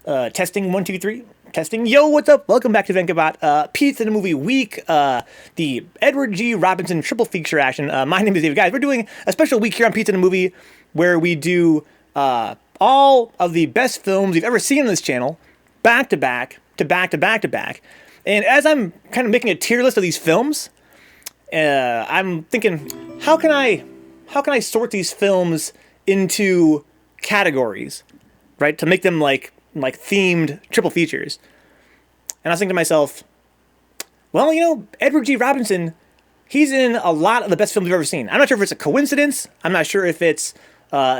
Testing 1 2 3. Testing. Yo, what's up? Welcome back to Vencabot. Pizza in the Movie Week. The Edward G. Robinson triple feature action. My name is David. Guys, we're doing a special week here on Pizza in the Movie where we do all of the best films you've ever seen on this channel, back to back to back to back to back. And as I'm kind of making a tier list of these films, I'm thinking, how can I sort these films into categories, right? To make them like themed triple features. And I was thinking to myself, well, you know, Edward G. Robinson, he's in a lot of the best films we've ever seen. I'm not sure if it's a coincidence. I'm not sure if it's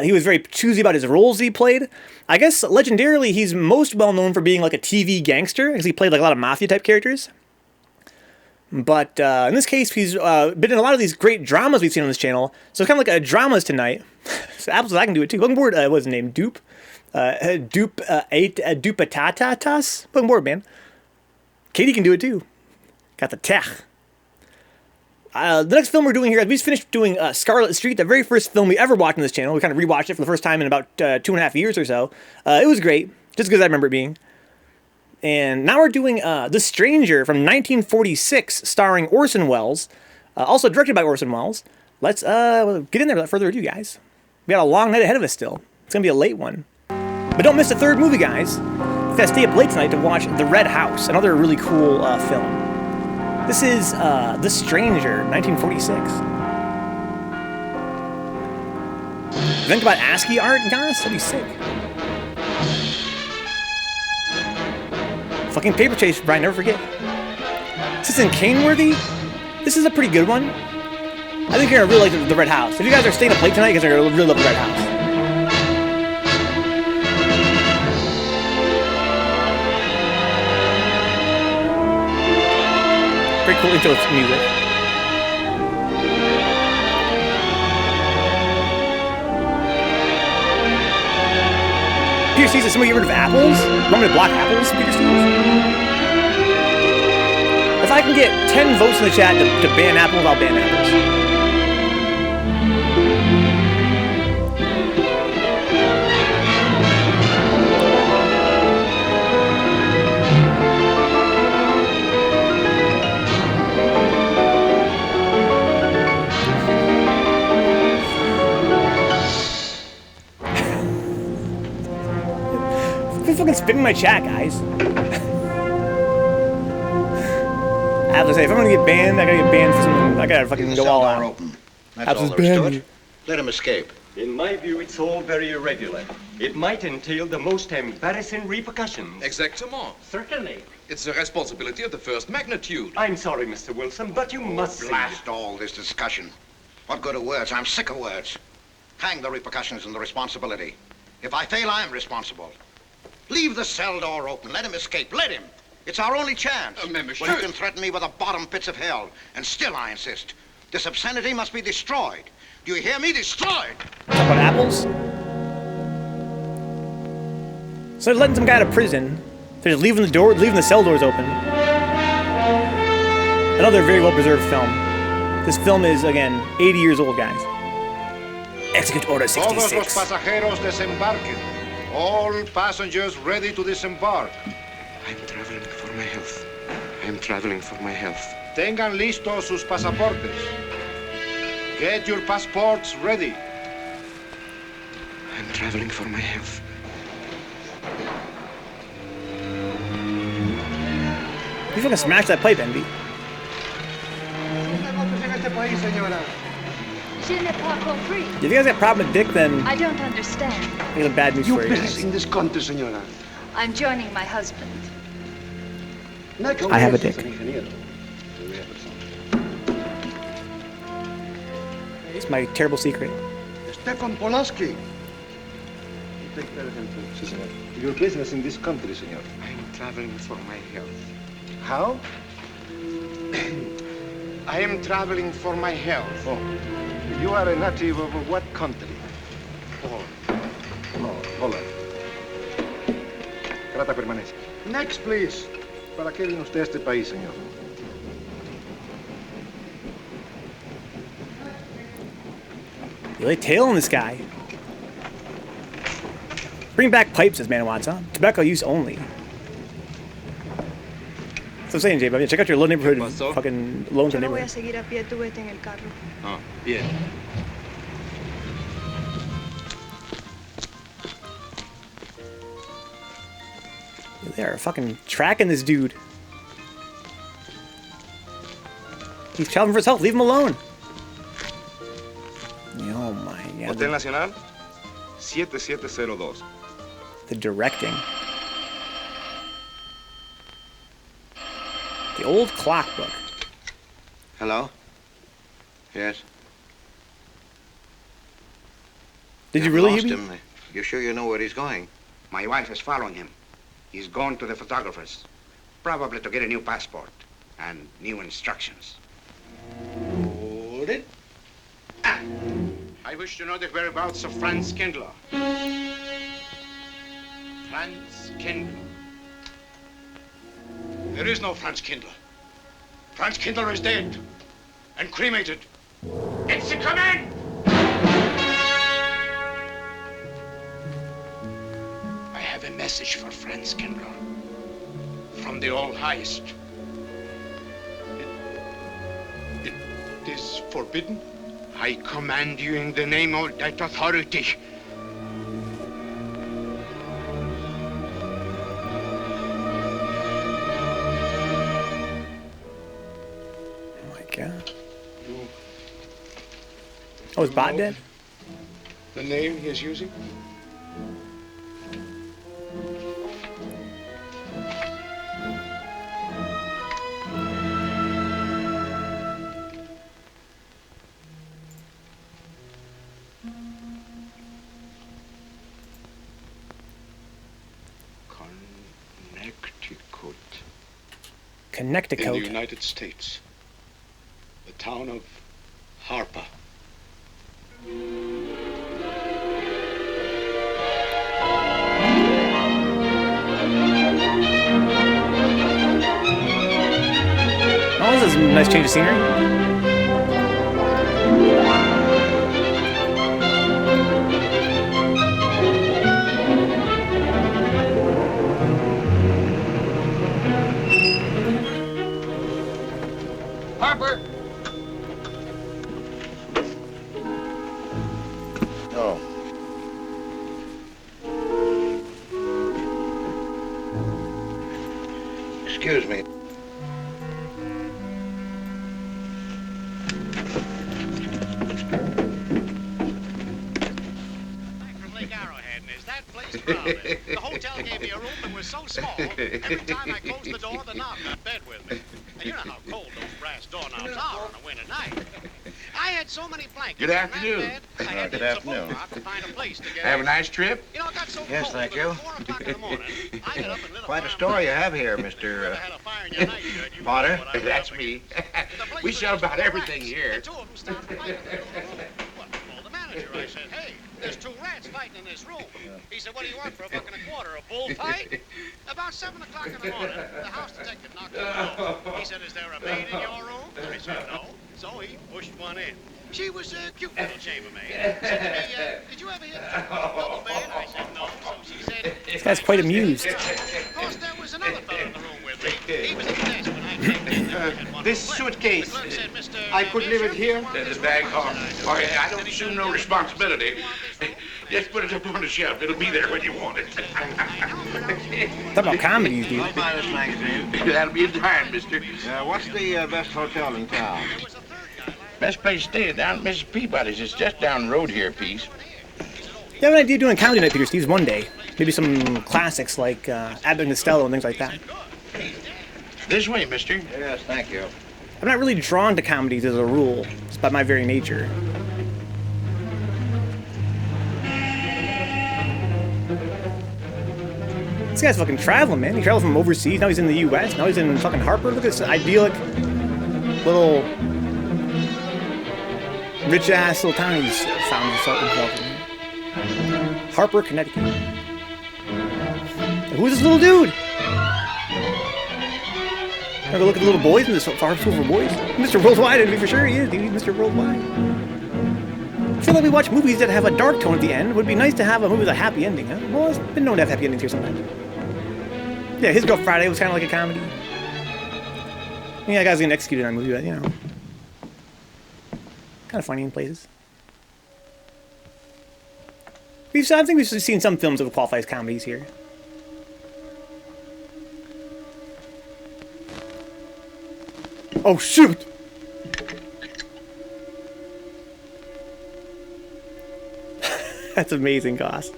he was very choosy about his roles he played. I guess legendarily he's most well known for being like a TV gangster, because he played like a lot of mafia type characters. But in this case, he's been in a lot of these great dramas we've seen on this channel. So it's kind of like a dramas tonight. So apples, I can do it too. Welcome aboard. What's his name? Dupe. Dupatatatas. Welcome aboard, man. Katie can do it too. Got the tech. The next film we're doing here, we just finished doing Scarlet Street, the very first film we ever watched on this channel. We kind of rewatched it for the first time in about 2.5 years or so. It was great, just because I remember it being. And now we're doing The Stranger from 1946, starring Orson Welles, also directed by Orson Welles. Let's get in there without further ado, guys. We got a long night ahead of us still. It's going to be a late one. But don't miss the third movie, guys. You gotta stay up late tonight to watch The Red House, another really cool film. This is The Stranger, 1946. Think about ASCII art, guys? That'd be sick. Fucking Paper Chase, Brian, never forget. Is this in Caneworthy? This is a pretty good one. I think you're gonna really like The Red House. If you guys are staying up late tonight, you guys are gonna really love The Red House. Pretty cool intro music. Peter Steele, somebody get rid of apples? Want me to block apples, Peter Steele? If I can get 10 votes in the chat to ban apples, I'll ban apples. I'm fucking spinning my chat, guys. I have to say, if I'm gonna get banned, I gotta get banned for something. I gotta fucking go all out. Open. That's all there is to it. Let him escape. In my view, it's all very irregular. It might entail the most embarrassing repercussions. Exactement. Certainly. It's a responsibility of the first magnitude. I'm sorry, Mr. Wilson, but you must see. Blast all this discussion. What good are words? I'm sick of words. Hang the repercussions and the responsibility. If I fail, I'm responsible. Leave the cell door open. Let him escape. Let him. It's our only chance. Monsieur. Well, you can threaten me with the bottom pits of hell, and still I insist. This obscenity must be destroyed. Do you hear me? Destroyed! Talk about apples? So they're letting some guy out of prison. They're just leaving the cell doors open. Another very well-preserved film. This film is, again, 80 years old, guys. Execute Order 66. Todos los pasajeros desembarquen. All passengers ready to disembark. I'm traveling for my health. I'm traveling for my health. Tengan listos sus pasaportes. Get your passports ready. I'm traveling for my health. He's gonna smash that pipe, Envy. If you guys got a problem with Dick, then I don't understand. I got bad news for you guys. in this country, senora. I'm joining my husband. I have a dick. It's my terrible secret. Stefan Polaski. Take care of him, senor. Your business in this country, senor. I'm traveling for my health. How? I am traveling for my health. Oh. You are a native of what country? Holland. Trata permanece. Next, please. ¿Para qué vino usted a este país, señor? Really tailing this guy. Bring back pipes, this man wants, huh? Tobacco use only. So I'm saying, Jay, check out your low neighborhood fucking loans Yo no voy neighborhood. a seguir a pie, tú vete en el carro. Oh, bien. They're fucking tracking this dude. He's traveling for his health. Leave him alone. Oh my god. Hotel Nacional, 7702. The directing. The old clock book. Hello? Yes? Did you You've really lost hear him? me? You sure you know where he's going? My wife is following him. He's gone to the photographer's, probably to get a new passport and new instructions. Hold it. I wish to know the whereabouts of Franz Kindler. Franz Kindler. There is no Franz Kindler. Franz Kindler is dead and cremated. It's a command! I have a message for Franz Kindler from the All-Highest. It is forbidden. I command you in the name of that authority. Oh my god. Oh, is Bot dead? The name he is using? Connecticut. In the United States. The town of Harper. Oh, this is a nice change of scenery. Harper! Oh. Excuse me. From Lake Arrowhead, and is that place crowded? The hotel gave me a room that was so small, every time I closed the door, the knob got bed with me. And you know how cold those brass doorknobs are on a winter night. I had so many blankets. Good afternoon. In that bed, I had Good to use a afternoon. boat to find a place to get Have a out. nice trip? You know, it got so Yes, cold thank that you. at 4 o'clock in the morning, I got up and lit a Quite a fire. story you have here, If you Mr. ever had a fire in your night, you'd Potter. know what I'm That's up me. against. The place We was sell just about full of everything rats, here. and two of them started fighting in the middle of the room. Well, I called the manager. I said, hey, there's 2 rats fighting in this room. He said, what do you want for $1.25? A bullfight? About 7 o'clock in the morning, the house detective knocked on the door. He said, is there a maid in your room? I said, no. So he pushed one in. She was a cute little chambermaid. Said to me, did you ever hear the double bed? I said, no. So she said, This guy's quite amused. of course, there was another fellow in the room with me. He was at the desk when I came in. There we had one This room left. suitcase, The clerk said, Mr. I could leave it here? Bishop, There's a bag home. Oh, yeah, I don't assume no responsibility. Just put it up on the shelf. It'll be there when you want it. Talk about comedies, dude. I'll buy this magazine. That'll be in time, mister. What's the best hotel in town? Best place to stay down at Mrs. Peabody's. It's just down the road here a piece. You have an idea of doing a comedy night, Peter Steve's one day? Maybe some classics like Abbott and Costello and things like that. This way, mister. Yes, thank you. I'm not really drawn to comedies as a rule. It's by my very nature. This guy's fucking traveling, man. He traveled from overseas. Now he's in the U.S. Now he's in fucking Harper. Look at this idyllic little rich-ass little town he's found himself involved in. Harper, Connecticut. And who's this little dude? Gotta go look at the little boys in this far school for boys. Mr. Worldwide, I mean, for sure he is, dude. Mr. Worldwide. I feel like we watch movies that have a dark tone at the end. It would be nice to have a movie with a happy ending, huh? Well, it's been known to have happy endings here sometimes. Yeah, His Girl Friday was kind of like a comedy. Yeah, that guy's getting executed on a movie, but, you know. Kind of funny in places. I think we've seen some films that would qualify as comedies here. Oh, shoot! That's amazing, Goss.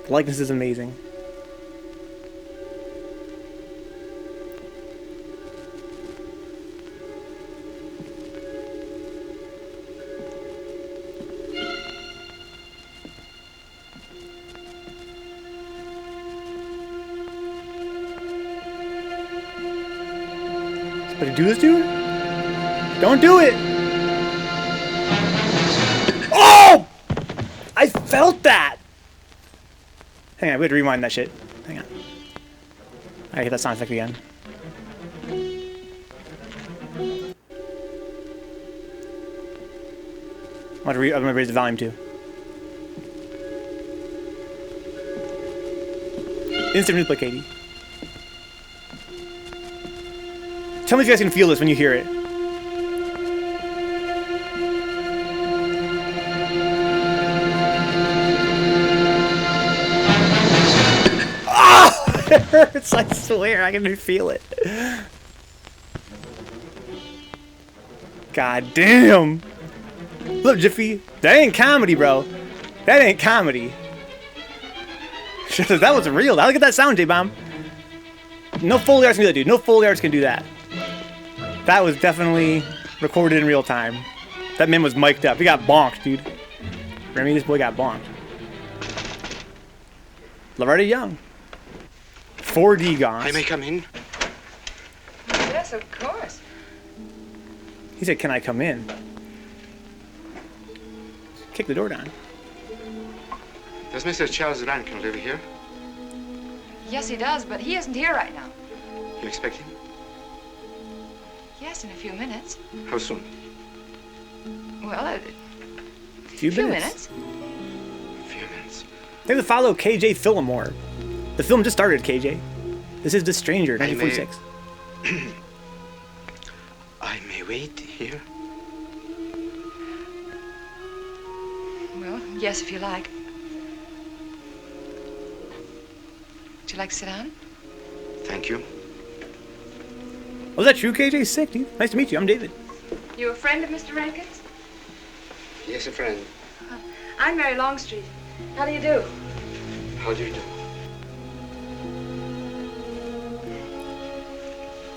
The likeness is amazing. But do this, dude? Don't do it! Oh! I felt that! Hang on, we have to rewind that shit. Hang on. I hit that sound effect again. I'm gonna raise the volume too. Instant replay, Katie. Tell me if you guys can feel this when you hear it. Oh! It hurts, I swear, I can feel it. God damn! Look, Jiffy, that ain't comedy, bro. That ain't comedy. That was real. Look at that sound, J-Bomb. No Foley arts can do that, dude. No Foley arts can do that. That was definitely recorded in real time. That man was mic'd up. He got bonked, dude. Remy, this boy got bonked. Loretta Young. 4D gone. I may come in? Yes, of course. He said, can I come in? Kick the door down. Does Mr. Charles Rankin live here? Yes, he does, but he isn't here right now. You expect him? Yes, in a few minutes. How soon? Well, a few minutes. A few minutes. They have to follow KJ Fillmore. The film just started, KJ. This is The Stranger, 1946. I may wait here? Well, yes, if you like. Would you like to sit down? Thank you. Was that true, KJ? Sick, dude. Nice to meet you. I'm David. You a friend of Mr. Rankin's? Yes, a friend. I'm Mary Longstreet. How do you do? How do you do?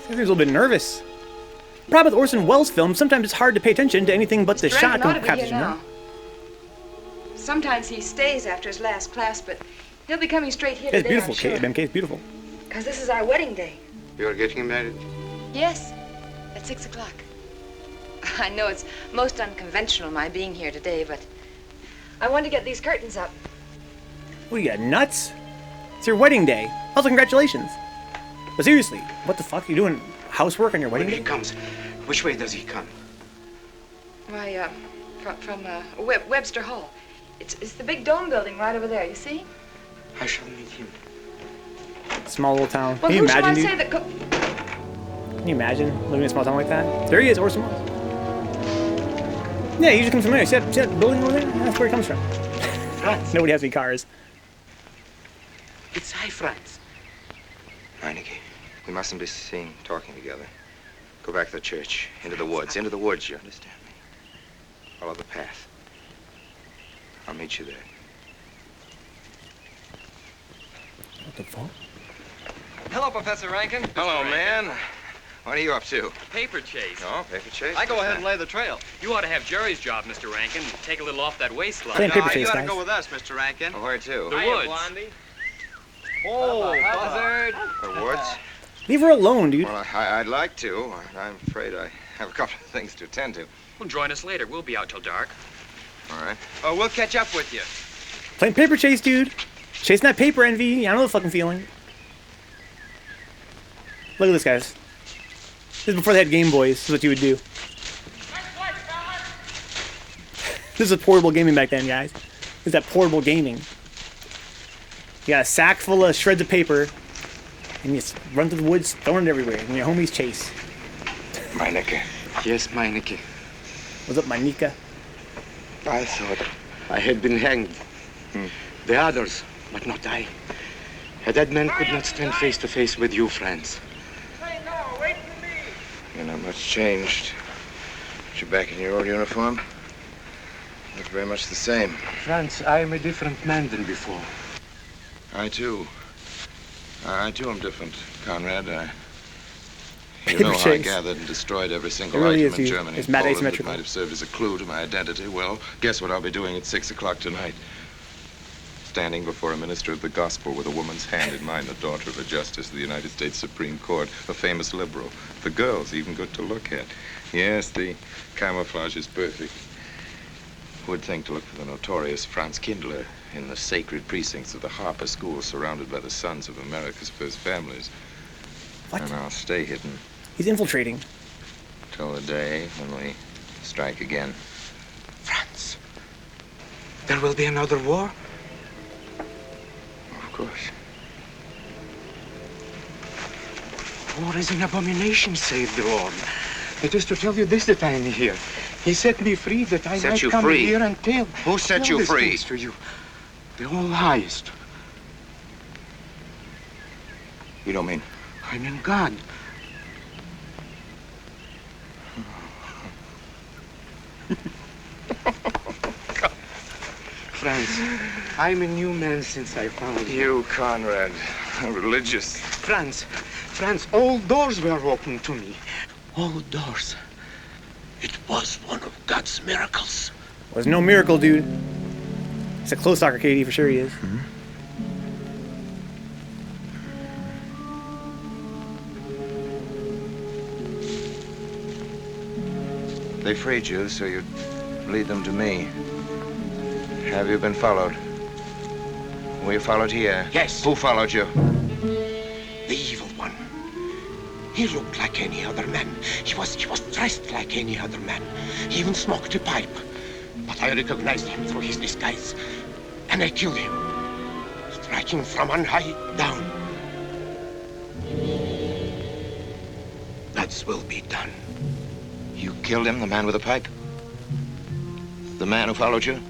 He seems a little bit nervous. The problem with Orson Welles films, sometimes it's hard to pay attention to anything but the shot Rankin ought to be captures, here you know? now. Sometimes he stays after his last class, but he'll be coming straight here It's today, beautiful, I'm sure. MK. It's beautiful. Because this is our wedding day. You're getting married? Yes, at 6 o'clock. I know it's most unconventional, my being here today, but I wanted to get these curtains up. What, you got nuts? It's your wedding day. Also, congratulations. But seriously, what the fuck? Are you doing housework on your wedding When day? he comes, which way does he come? Why, from Webster Hall. It's the big dome building right over there, you see? I shall meet him. Small little town. Well, Can you who shall I imagine, say dude? that Can you imagine living in a small town like that? There he is, Orson Welles. Yeah, he just comes from there. See that building over there? That's where he comes from. France. Nobody has any cars. It's high France. Meineke, we mustn't be seen talking together. Go back to the church. Into the woods. Into the woods, you understand me? Follow the path. I'll meet you there. What the fuck? Hello, Professor Rankin. Hello, man. What are you up to? Paper chase. No, paper chase? I go ahead and lay the trail. You ought to have Jerry's job, Mr. Rankin. Take a little off that waistline. Playing paper you chase, ought to guys. go with us, Mr. Rankin. Well, where to? The woods. Blondie. Oh, buzzard. The woods? Leave her alone, dude. Well, I'd like to. I'm afraid I have a couple of things to attend to. Well, join us later. We'll be out till dark. All right. Oh, we'll catch up with you. Playing paper chase, dude. Chasing that paper envy. I know the fucking feeling. Look at this, guys. This is before they had Game Boys. This is what you would do. This is portable gaming back then, guys. This is that portable gaming. You got a sack full of shreds of paper, and you just run through the woods, throwing it everywhere, and your homies chase. Meineke. Yes, Meineke. What's up, Meineke? I thought I had been hanged. The others, but not I. A dead man could not stand face to face with you, Franz. Hey, no, wait for me. You're not much changed. You're back in your old uniform. Look very much the same. Franz, I am a different man than before. I too am different, Conrad. You Paper know how I chase. gathered and destroyed every It single really item is, in dude. Germany It's and mad Poland that asymmetrical. might have served as a clue to my identity. Well, guess what I'll be doing at 6 o'clock tonight? Standing before a minister of the gospel with a woman's hand in mine, the daughter of a justice of the United States Supreme Court, a famous liberal. The girl's even good to look at. Yes, the camouflage is perfect. Who would think to look for the notorious Franz Kindler in the sacred precincts of the Harper School, surrounded by the sons of America's first families? What? And I'll stay hidden He's infiltrating. till the day when we strike again. Franz, there will be another war? Of course. War is an abomination, save the Lord. It is to tell you this that I am here. He set me free that I Set might you come free? here and tell. Who set tell you these free? things to you. The all highest. You don't mean? I mean God. Franz, I'm a new man since I found you. You, Conrad, religious. Franz, all doors were open to me. All doors. It was one of God's miracles. Was no miracle, dude. It's a close talker, Katie, for sure he is. They freed you so you'd lead them to me. Have you been followed? Were you followed here? Yes. Who followed you? The evil one. He looked like any other man. He was dressed like any other man. He even smoked a pipe. But I recognized him through his disguise. And I killed him. Striking from on high down. God's will be done. You killed him, the man with the pipe? The man who followed you?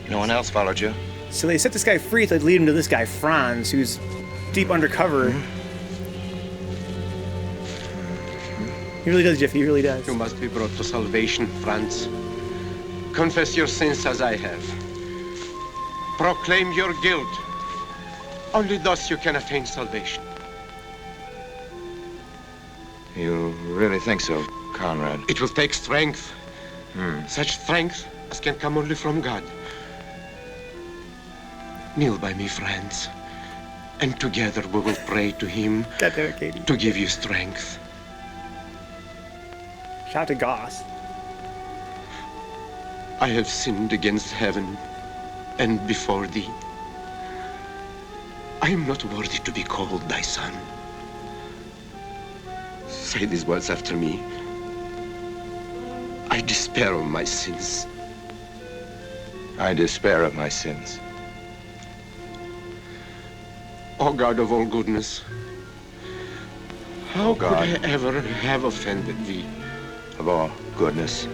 No one else followed you? So they set this guy free so they'd lead him to this guy, Franz, who's deep undercover. He really does, Jeff. He really does. You must be brought to salvation, Franz. Confess your sins as I have. Proclaim your guilt. Only thus you can attain salvation. You really think so, Conrad? It will take strength. Such strength as can come only from God. Kneel by me, friends, and together we will pray to him God damn it, Katie. to give you strength. Shout out to Goss. I have sinned against heaven and before thee. I am not worthy to be called thy son. Say these words after me. I despair of my sins. I despair of my sins. O God of all goodness, how could I ever have offended thee? Of all goodness.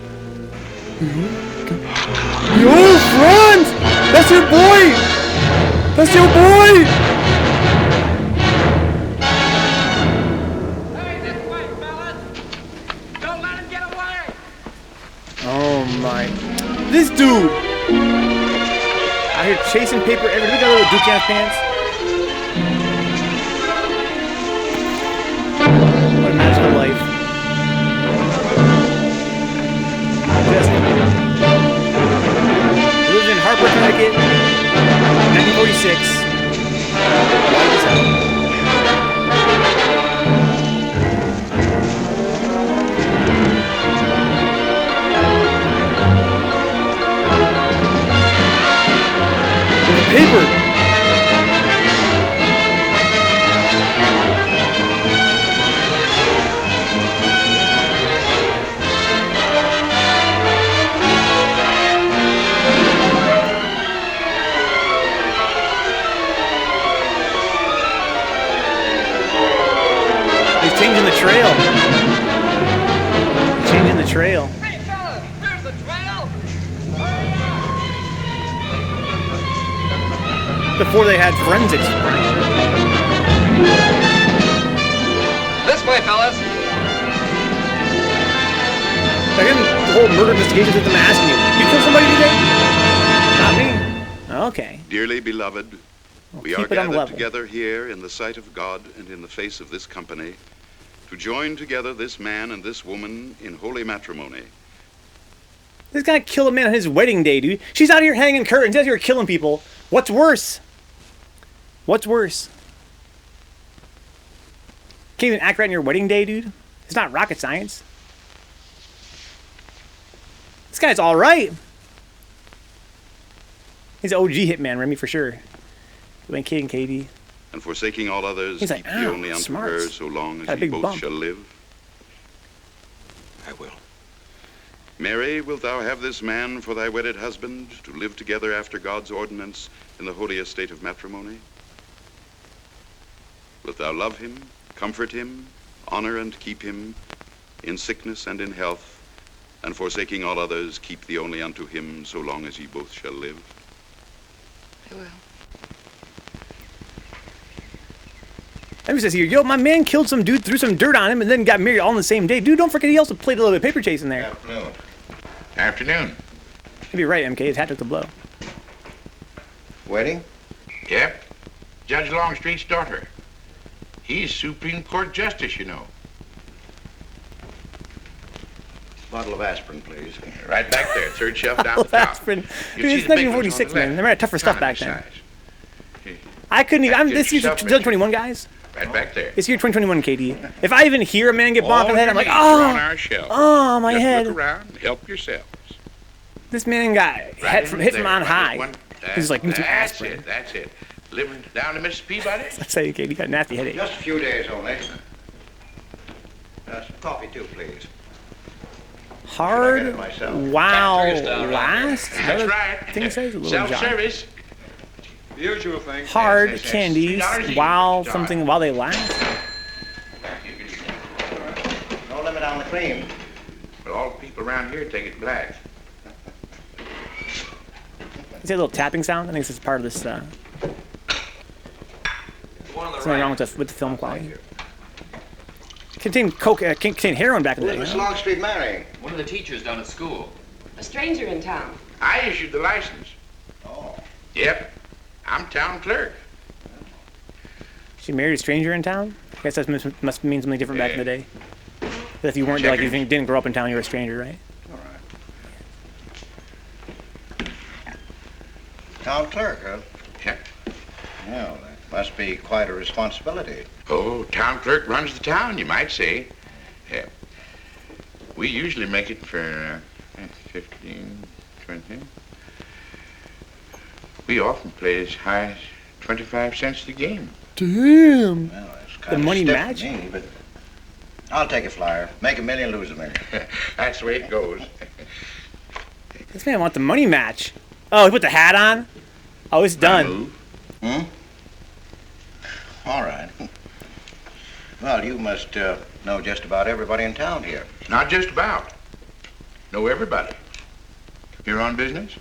Yo, Franz! That's your boy! That's your boy! Hey, this way, fellas! Don't let him get away! Oh my. This dude! Out here chasing paper everywhere. Look at little Duke ass pants. What a magical life. Just lives in Harper, Connecticut, 1946. White as hell. Paper. he's changing the trail. Changing the trail. Hey, fellas, there's the trail. Before they had forensics. This way, fellas. Again, the whole murder investigation system asking you kill somebody today? Not me. Okay. Dearly beloved, we are keep it on the gathered level. together here in the sight of God and in the face of this company to join together this man and this woman in holy matrimony. This guy killed a man on his wedding day, dude. She's out here hanging curtains. He's out here killing people. What's worse? What's worse? Can't even act right on your wedding day, dude. It's not rocket science. This guy's all right. He's an OG hitman, Remy, for sure. You ain't kidding, Katie. And forsaking all others, He's like, keep thee only unto smarts. her so long Got a as ye big both bump. shall live. I will. Mary, wilt thou have this man for thy wedded husband, to live together after God's ordinance in the holy estate of matrimony? Wilt thou love him, comfort him, honor and keep him, in sickness and in health, and forsaking all others, keep thee only unto him so long as ye both shall live? I will. Remy says here, yo, my man killed some dude, threw some dirt on him, and then got married all on the same day. Dude, don't forget he also played a little bit of paper chase in there. Afternoon. Afternoon. You'd be right, MK. His hat took the blow. Wedding? Yep. Judge Longstreet's daughter. He's Supreme Court Justice, you know. Bottle of aspirin, please. Right back there, third shelf down the top. Aspirin. You'll Dude, see it's the big ones on 1946, the man. left. They might have tougher stuff back Economy then. size. I couldn't even. This year's yourself, 2021, guys. Right back there. It's year 2021, Katie. If I even hear a man get bonked in the head, I'm like, on our oh, shelf. oh, my Just head. Look around and help yourselves. This man got hit from there. on Right high. one- He's like, need some that's aspirin. it, that's it. Living down to Mrs. Peabody? I say, Katie, you got a nasty headache. Just a few days only. Some coffee, too, please. Hard. Should I get it myself? Wow. Factory's down right Last. there. That's Another right. thing it says a little jog. Self-service. The usual thing. Hard Yes, candies $3 each. while John. something while they last. No limit on the cream. But all the people around here take it black. You see a little tapping sound? I think this is part of this. Something wrong with the film quality. Contained coke. Contained heroin back in the Who's day. Miss you know? Longstreet marrying? One of the teachers down at school. A stranger in town. I issued the license. Oh. Yep. I'm town clerk. She married a stranger in town. I guess that must mean something different back in the day. That if you weren't like, if you didn't grow up in town, you were a stranger, right? All right. Town clerk, huh? Yep. Well, that must be quite a responsibility. Oh, town clerk runs the town, you might say. Yeah. We usually make it for 15, 20. We often play as high as 25 cents a game. Damn. Well, that's The kind of money stiff match? for me, but I'll take a flyer. Make a million, lose a million. That's the way it goes. This man wants the money match. Oh, he put the hat on? Oh, it's done. Hmm? All right. Well, you must know just about everybody in town here. Not just about. Know everybody. You're on business?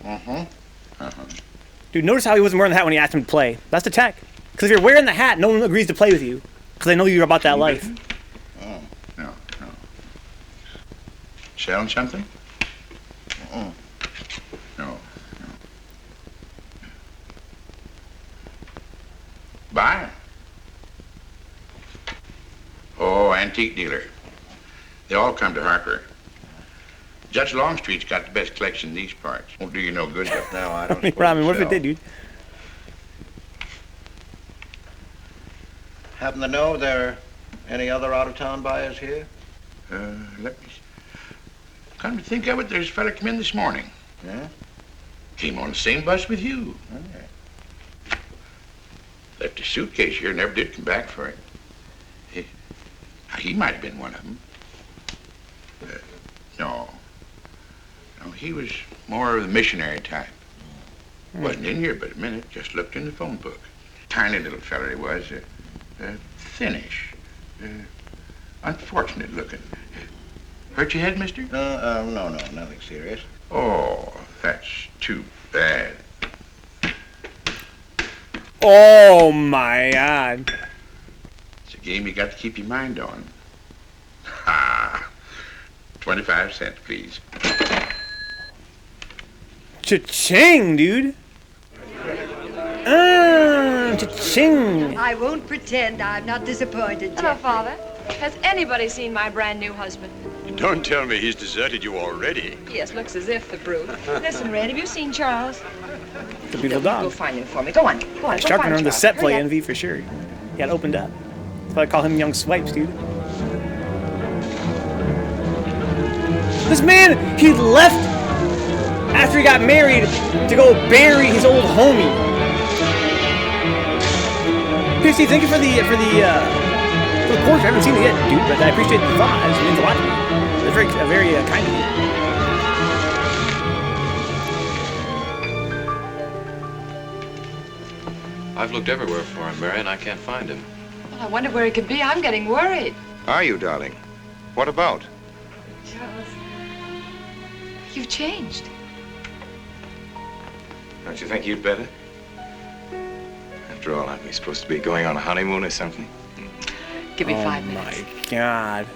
Mm-hmm. Uh-huh. Dude, notice how he wasn't wearing the hat when he asked him to play. That's the tech. Because if you're wearing the hat, no one agrees to play with you. Because they know you're about that life. Oh. No. Selling something? Mm-mm. No. Buying? Oh, antique dealer. They all come to Harper. Judge Longstreet's got the best collection in these parts. Won't do you no good, though. No, I don't I mean, what if it did, dude? Happen to know there are any other out-of-town buyers here? Let me see. Come to think of it, there's a fella come in this morning. Yeah? Came on the same bus with you. Okay. Left his suitcase here, never did come back for it. He might have been one of them. No, he was more of the missionary type. Wasn't in here but a minute, just looked in the phone book. Tiny little fella he was, thinnish. Unfortunate looking. Hurt your head, mister? No, nothing serious. Oh, that's too bad. Oh my God. It's a game you got to keep your mind on. Ha! 25 cents, please. Cha-ching, dude. Cha-ching. I won't pretend I'm not disappointed, Hello, Jeffrey. Father. Has anybody seen my brand new husband? Don't tell me he's deserted you already. Yes, looks as if, the brute. Listen, Red, have you seen Charles? It's a beautiful Go dog. find him for me. Go on. Go on. Go Sharp find on the Charles. set play Hurry up. envy for sure. He got opened up. That's why I call him Young Swipes, dude. This man, he left after he got married to go bury his old homie. Piercy, thank you for the portrait. I haven't seen it yet, dude, but I appreciate the thought. It means a lot to me. It's very kind of you. I've looked everywhere for him, Mary, and I can't find him. Well, I wonder where he could be. I'm getting worried. Are you, darling? What about? Charles, you've changed. Don't you think you'd better? After all, aren't we supposed to be going on a honeymoon or something? Give me 5 minutes. Oh my God.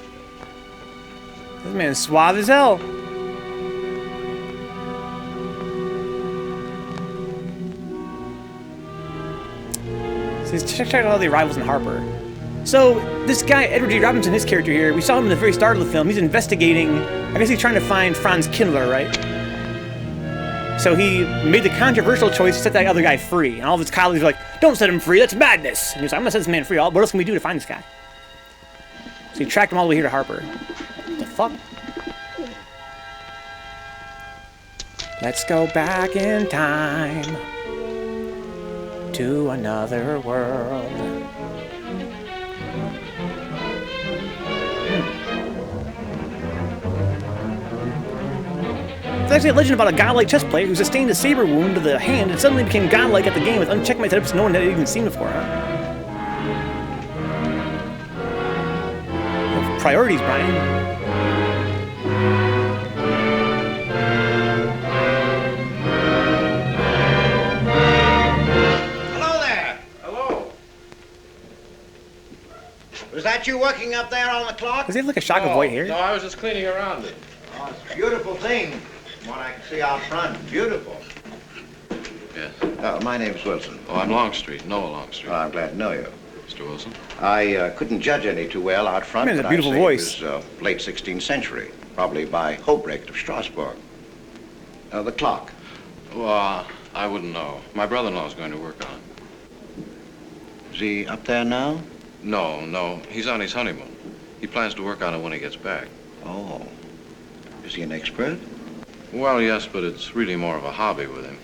This man's suave as hell. So check out all the arrivals in Harper. So this guy, Edward G. Robinson, his character here, we saw him in the very start of the film. He's investigating, I guess he's trying to find Franz Kindler, right? So he made the controversial choice to set that other guy free. And all of his colleagues were like, don't set him free, that's madness. And he's like, I'm gonna set this man free. What else can we do to find this guy? So he tracked him all the way here to Harper. What the fuck? Let's go back in time to another world. It's actually a legend about a godlike chess player who sustained a saber wound to the hand and suddenly became godlike at the game with uncheckmate setups no one had even seen before, huh? Priorities, Brian. Hello there. Hello. Was that you working up there on the clock? Does he have like a shock of white hair? No, I was just cleaning around it. Oh, it's a beautiful thing. From what I can see out front, beautiful. Yes. My name's Wilson. Oh, I'm Longstreet, Noah Longstreet. I'm glad to know you. Mr. Wilson? I couldn't judge any too well out front. Man, but a beautiful I'd say voice. It was late 16th century, probably by Hobrecht of Strasbourg. The clock. Well, I wouldn't know. My brother-in-law's going to work on it. Is he up there now? No. He's on his honeymoon. He plans to work on it when he gets back. Oh. Is he an expert? Well, yes, but it's really more of a hobby with him.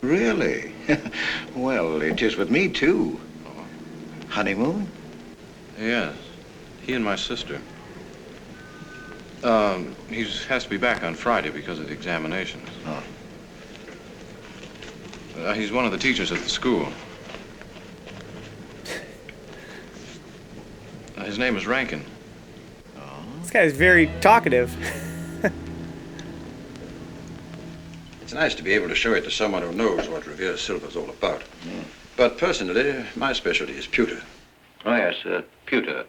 Really? Well, it is with me, too. Oh. Honeymoon? Yes. He and my sister. He has to be back on Friday because of the examinations. Oh. He's one of the teachers at the school. His name is Rankin. This guy is very talkative. It's nice to be able to show it to someone who knows what Revere Silver's all about. But personally, my specialty is pewter. Oh, yes, pewter.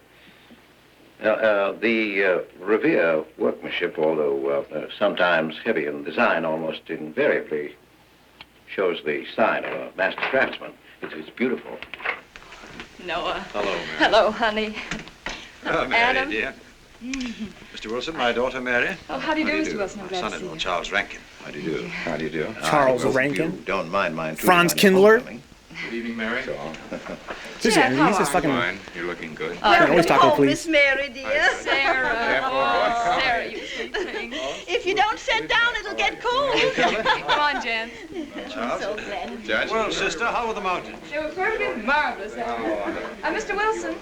The Revere workmanship, although sometimes heavy in design, almost invariably shows the sign of a master craftsman. It's beautiful. Noah. Hello, Mary. Hello, honey. Oh, Mary, Adam. dear. Mr. Wilson, my daughter, Mary. Oh, how do you do, Mr. Wilson? I'm My glad to see son-in-law, you. Charles Rankin. How do you do? How do you do? Charles Well, Rankin. you don't mind mine, too. Franz Kindler. Good evening, Mary. Seriously, Jeff, he's how just are fucking. Fine. You're looking good. Can always talk to her, please. Miss Mary, dear. Sarah. Oh, Sarah, you sweet thing. If you don't sit down, it'll get cold. Come on, Jan. Charles? So glad. Judge? Well, sister, how were the mountains? They were perfectly marvelous. Mr. Wilson,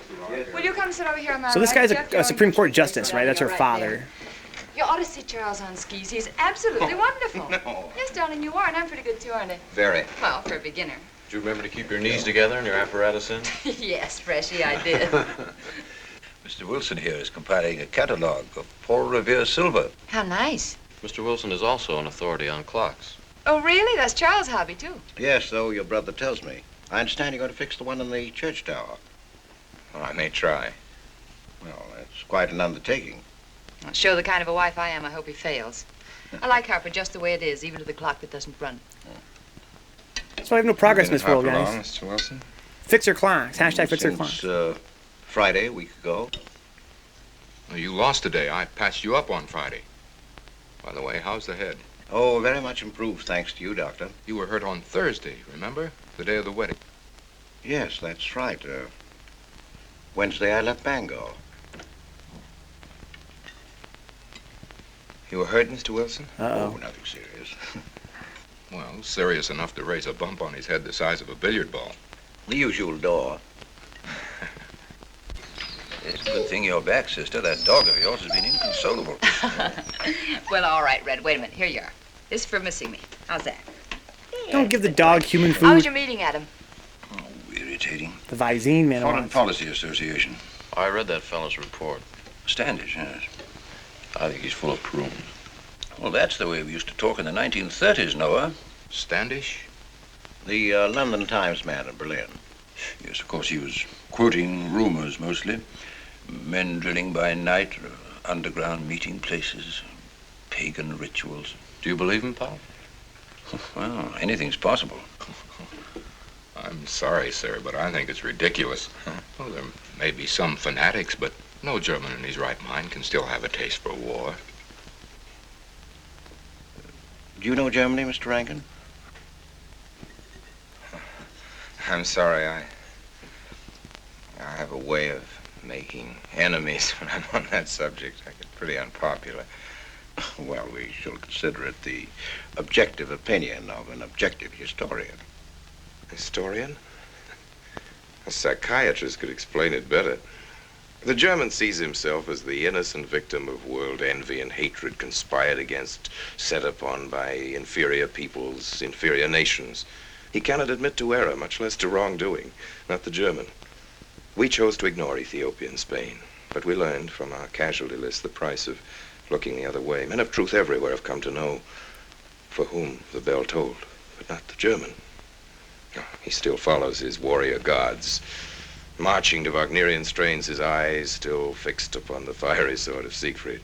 will you come sit over here on my So this right? guy's Jeff, a Supreme Court justice, right? That's her Right father. there. You ought to see Charles on skis. He's absolutely wonderful. No. Yes, darling, you are, and I'm pretty good too, aren't I? Very. Well, for a beginner. Do you remember to keep your knees together and your apparatus in? Yes, Freshy, I did. Mr. Wilson here is compiling a catalogue of Paul Revere's silver. How nice. Mr. Wilson is also an authority on clocks. Oh, really? That's Charles' hobby, too. Yes, so your brother tells me. I understand you're going to fix the one in the church tower. Well, I may try. Well, that's quite an undertaking. Well, show the kind of a wife I am, I hope he fails. I like Harper just the way it is, even to the clock that doesn't run. So I have no progress in this world, guys. Long, Mr. Wilson? Fix your clocks. Hashtag fix your clocks. Friday, a week ago. Well, you lost today. I patched you up on Friday. By the way, how's the head? Oh, very much improved, thanks to you, Doctor. You were hurt on Thursday, remember? The day of the wedding. Yes, that's right. Wednesday, I left Bangor. You were hurt, Mr. Wilson? Uh-oh. Oh, nothing serious. Well, serious enough to raise a bump on his head the size of a billiard ball. The usual door. It's a good thing you're back, sister. That dog of yours has been inconsolable. Well, all right, Red. Wait a minute. Here you are. This is for missing me. How's that? Don't give the dog human How was food. your meeting, Adam? Oh, irritating. The Visine man. Foreign wants. Policy Association. I read that fellow's report. Standish, yes. I think he's full of prunes. Well, that's the way we used to talk in the 1930s, Noah. Standish? The London Times man in Berlin. Yes, of course, he was quoting rumors mostly. Men drilling by night, underground meeting places, pagan rituals. Do you believe him, Pop? Well, anything's possible. I'm sorry, sir, but I think it's ridiculous. Well, there may be some fanatics, but no German in his right mind can still have a taste for war. Do you know Germany, Mr. Rankin? I'm sorry, I have a way of making enemies when I'm on that subject. I get pretty unpopular. Well, we shall consider it the objective opinion of an objective historian. Historian? A psychiatrist could explain it better. The German sees himself as the innocent victim of world envy and hatred conspired against, set upon by inferior peoples, inferior nations. He cannot admit to error, much less to wrongdoing, not the German. We chose to ignore Ethiopia and Spain, but we learned from our casualty list the price of looking the other way. Men of truth everywhere have come to know for whom the bell tolled, but not the German. He still follows his warrior gods, marching to Wagnerian strains, his eyes still fixed upon the fiery sword of Siegfried.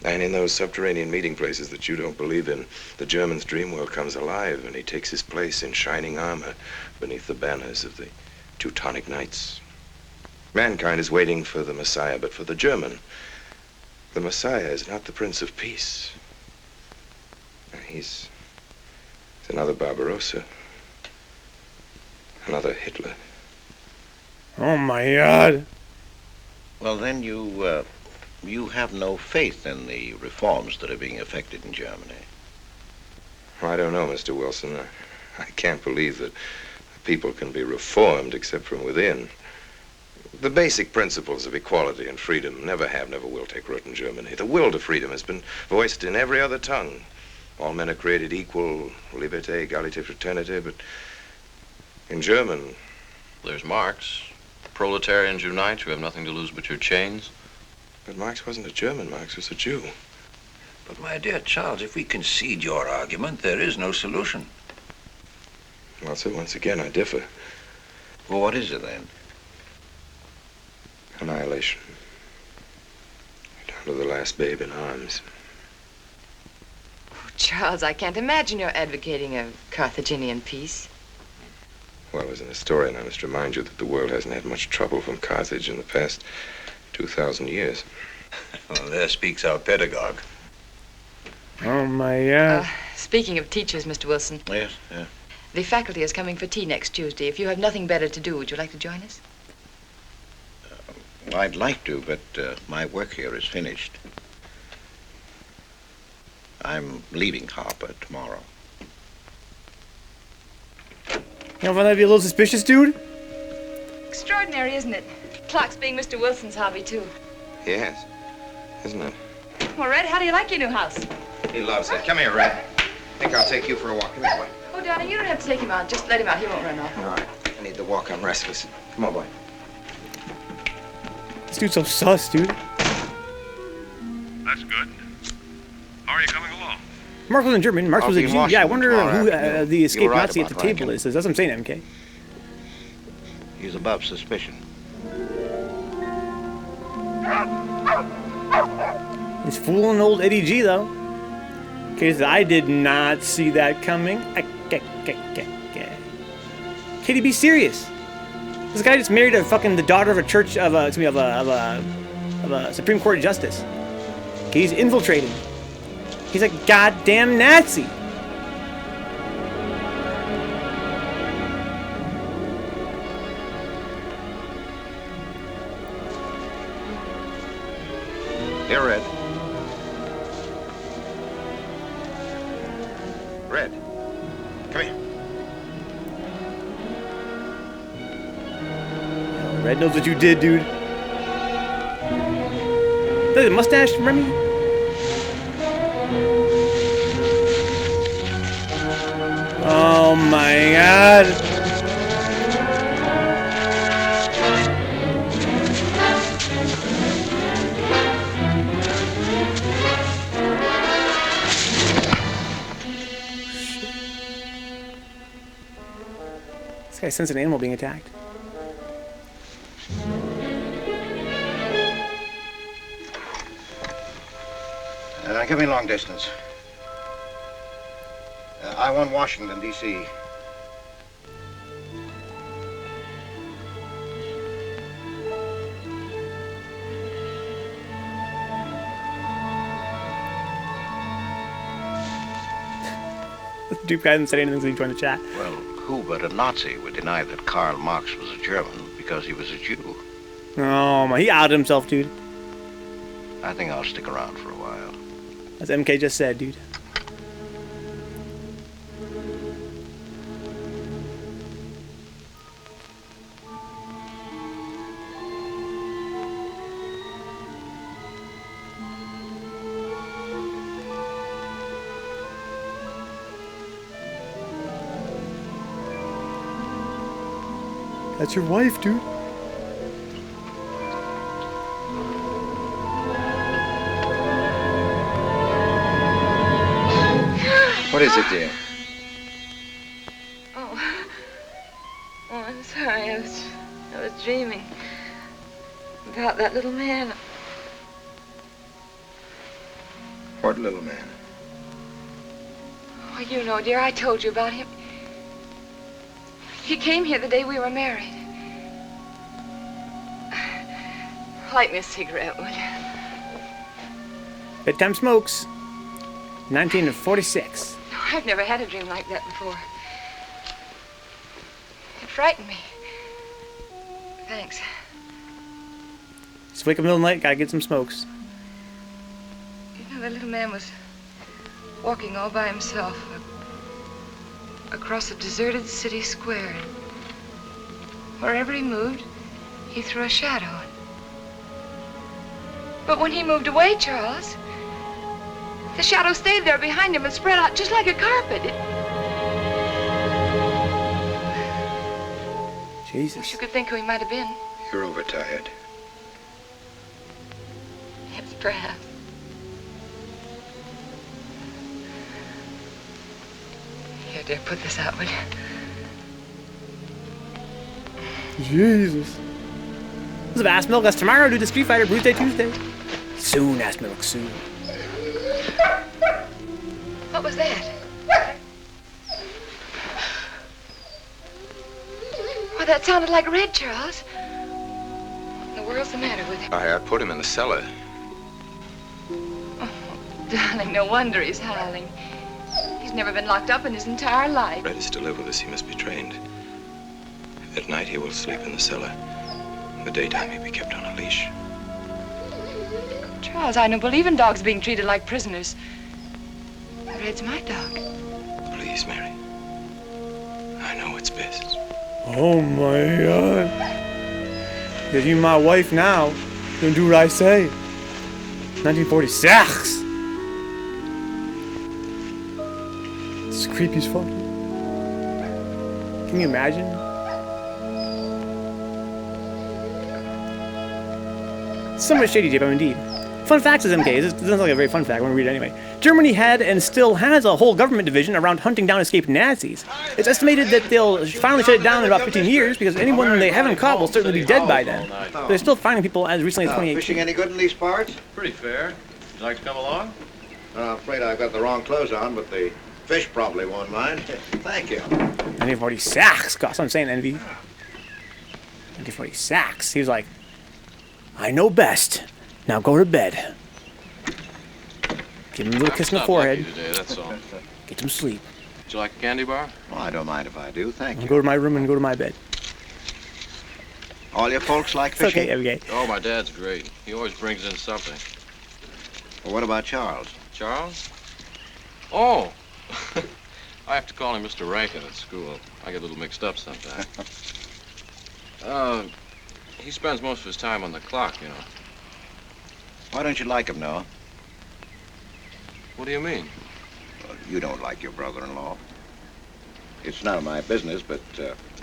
And in those subterranean meeting places that you don't believe in, the German's dream world comes alive, and he takes his place in shining armor beneath the banners of the Teutonic Knights. Mankind is waiting for the Messiah, but for the German, the Messiah is not the Prince of Peace. He's another Barbarossa, another Hitler. Oh my God. Well, then you have no faith in the reforms that are being effected in Germany. I don't know, Mr. Wilson. I can't believe that people can be reformed except from within. The basic principles of equality and freedom never have, never will take root in Germany. The will to freedom has been voiced in every other tongue. All men are created equal, liberté, égalité, fraternité, but in German... There's Marx. Proletarians unite, you have nothing to lose but your chains. But Marx wasn't a German, Marx was a Jew. But my dear Charles, if we concede your argument, there is no solution. Well, sir, once again, I differ. Well, what is it then? Annihilation. Down to the last babe in arms. Oh, Charles, I can't imagine you're advocating a Carthaginian peace. Well, as an historian, I must remind you that the world hasn't had much trouble from Carthage in the past 2,000 years. Well, there speaks our pedagogue. Oh my God. Speaking of teachers, Mr. Wilson. Yes, yeah. The faculty is coming for tea next Tuesday. If you have nothing better to do, would you like to join us? Well, I'd like to, but my work here is finished. I'm leaving Harper tomorrow. You don't find that to be a little suspicious, dude? Extraordinary, isn't it? Clocks being Mr. Wilson's hobby, too. Yes, isn't it? Well, Red, how do you like your new house? He loves it. Come here, Red. I think I'll take you for a walk. Come here, boy. Oh, darling, you don't have to take him out. Just let him out. He won't run off. All right. I need the walk. I'm restless. Come on, boy. This dude's so sus, dude. That's good. How are you coming along? Mark was in German. Mark was a be in G. Yeah, I Washington wonder tomorrow who afternoon. the You escaped were right Nazi at the about table Rankin. is. That's what I'm saying, MK. He's above suspicion. He's fooling old Eddie G, though. Case I did not see that coming. Katie, be serious. This guy just married the daughter of a church of a Supreme Court justice. He's infiltrating. He's a goddamn Nazi. Here, Red. Red. Come here. Red knows what you did, dude. Look at the mustache, Remy. Oh my god. This guy sensed an animal being attacked. Give me long distance. I want Washington, D.C. Duke hasn't said anything since he joined the chat. Well, who but a Nazi would deny that Karl Marx was a German because he was a Jew? Oh my, he outed himself, dude. I think I'll stick around for a while. As MK just said, dude. That's your wife, dude. What is it, dear? Oh, I'm sorry. I was dreaming about that little man. What little man? Oh, you know, dear, I told you about him. He came here the day we were married. Light me a cigarette, will you? Bedtime smokes. 1946. No, I've never had a dream like that before. It frightened me. Thanks. Just wake up in the middle of the night, gotta get some smokes. You know, the little man was walking all by himself across a deserted city square. Wherever he moved, he threw a shadow. But when he moved away, Charles, the shadow stayed there behind him and spread out just like a carpet. Jesus. Wish you could think who he might have been. You're overtired. Yes, perhaps. Here, dear, put this out, will you? Jesus. What's up, ass milk? That's tomorrow. Do the Street Fighter Tuesday. Soon, ass milk, soon. What was that? Why, that sounded like Red, Charles. What in the world's the matter with him? I put him in the cellar. Oh, darling, no wonder he's howling. He's never been locked up in his entire life. Red is to live with us. He must be trained. At night, he will sleep in the cellar. In the daytime, he'll be kept on a leash. Charles, I don't believe in dogs being treated like prisoners. Red's my dog. Please, Mary. I know what's best. Oh my god. If you my wife now, then do what I say. 1946. It's creepy as fuck. Can you imagine? Somewhat shady, J-Bum, indeed. Fun facts is MK. This doesn't sound like a very fun fact. I'm going to read it anyway. Germany had and still has a whole government division around hunting down escaped Nazis. It's estimated that they'll finally shut it down in about 15 years because anyone they haven't caught will certainly be dead by then. But they're still finding people as recently as 2018. Fishing any good in these parts? Pretty fair. Would you like to come along? I'm afraid I've got the wrong clothes on, but the fish probably won't mind. Thank you. 1940 sacks. That's what I'm saying, Envy. 1940 sacks. He was like, I know best. Now go to bed. Give him a little kiss on the forehead. Today, that's all. Get some sleep. Would you like a candy bar? Well, I don't mind if I do, thank you. Go to my room and go to my bed. All your folks like It's fishing? okay, okay. Oh, my dad's great. He always brings in something. Well, what about Charles? Charles? Oh! I have to call him Mr. Rankin at school. I get a little mixed up sometimes. He spends most of his time on the clock, you know. Why don't you like him, Noah? What do you mean? Well, you don't like your brother-in-law. It's none of my business, but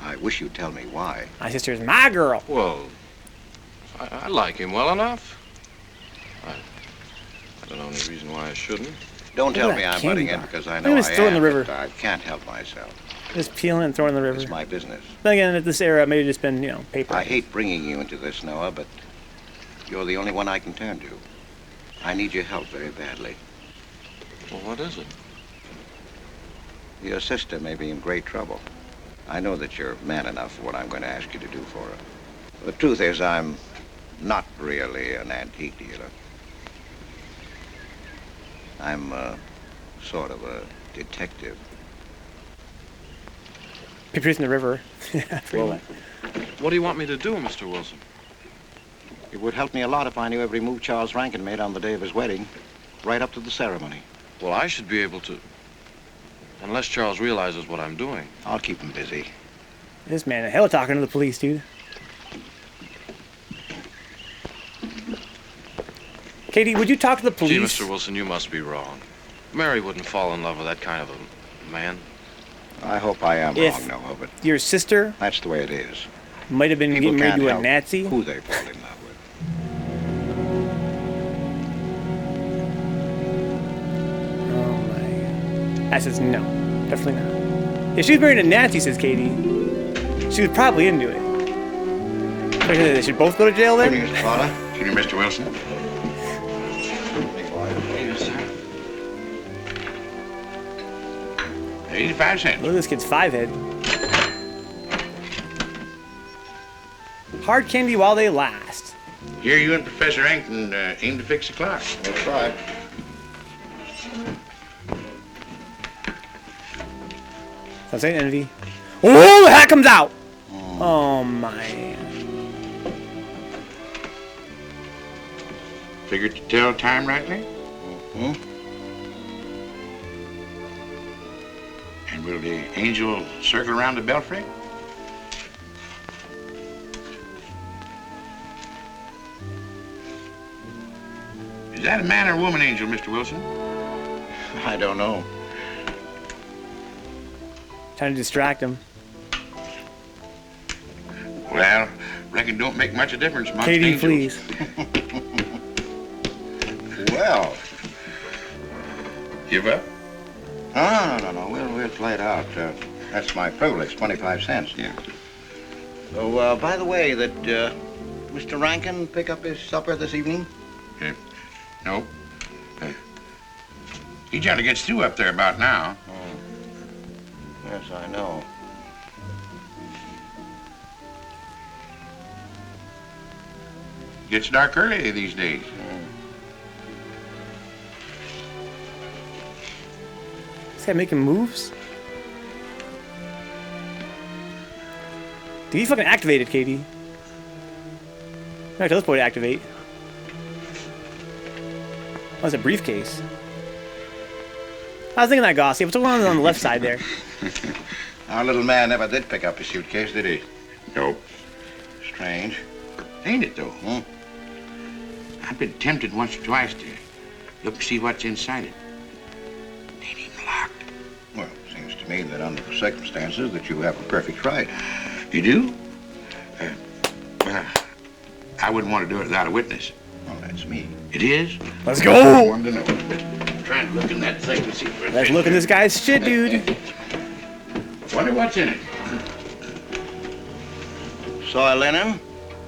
I wish you'd tell me why. My sister's my girl. Well, I like him well enough. I don't know any reason why I shouldn't. Don't tell Look at me that I'm candy butting in bar. because I Look know at I this throw in the am, river. but I can't help myself. Just peeling and throwing in the river. It's my business. Then again, at this era, maybe just been, you know, paper. I hate bringing you into this, Noah, but you're the only one I can turn to. I need your help very badly. Well, what is it? Your sister may be in great trouble. I know that you're man enough for what I'm going to ask you to do for her. The truth is, I'm not really an antique dealer. I'm sort of a detective. Pictures in the river. Well, what do you want me to do, Mr. Wilson? It would help me a lot if I knew every move Charles Rankin made on the day of his wedding, right up to the ceremony. Well, I should be able to, unless Charles realizes what I'm doing. I'll keep him busy. This man, a hell of talking to the police, dude. Katie, would you talk to the police? Gee, Mr. Wilson, you must be wrong. Mary wouldn't fall in love with that kind of a man. I hope I am If wrong, Noah, but your sister that's the way it is. might have been People getting married can't to a help Nazi. who they fall in love with. Oh my God. I says no, definitely not. If she was married to a Nazi, says Katie, she was probably into it. They should both go to jail then? Good evening, Mr. Potter. Good evening, Mr. Wilson. 85 cents. Look at this kid's 5-head. Hard candy while they last. Here you and Professor Ankton aim to fix the clock. That's right. That's ain't envy. Oh, the hat comes out! Oh, man. Figured to tell time rightly? Mm-hmm. And will the angel circle around the belfry? Is that a man or a woman angel, Mr. Wilson? I don't know. Trying to distract him. Well, reckon don't make much of difference amongst Katie, angels. please. Well. Give up? No. We'll play it out. That's my privilege, 25 cents. Yeah. So, by the way, did Mr. Rankin pick up his supper this evening? No. He generally gets through up there about now. Oh. Yes, I know. Gets dark early these days. This guy making moves? Dude, he fucking activated, Katie. Alright, tell this boy to activate. Oh, it's a briefcase. I was thinking that, Goss. Yeah, what's going on the left side there? Our little man never did pick up a suitcase, did he? Nope. Strange. Ain't it, though? I've been tempted once or twice to look and see what's inside it. Ain't even locked. Well, it seems to me that under the circumstances that you have a perfect right. You do? Well, I wouldn't want to do it without a witness. That's me. It is? Let's go! I wanted to know. I'm trying to look in that thing to see where Let's look at this guy's shit, dude. Wonder what's in it. Soil linen,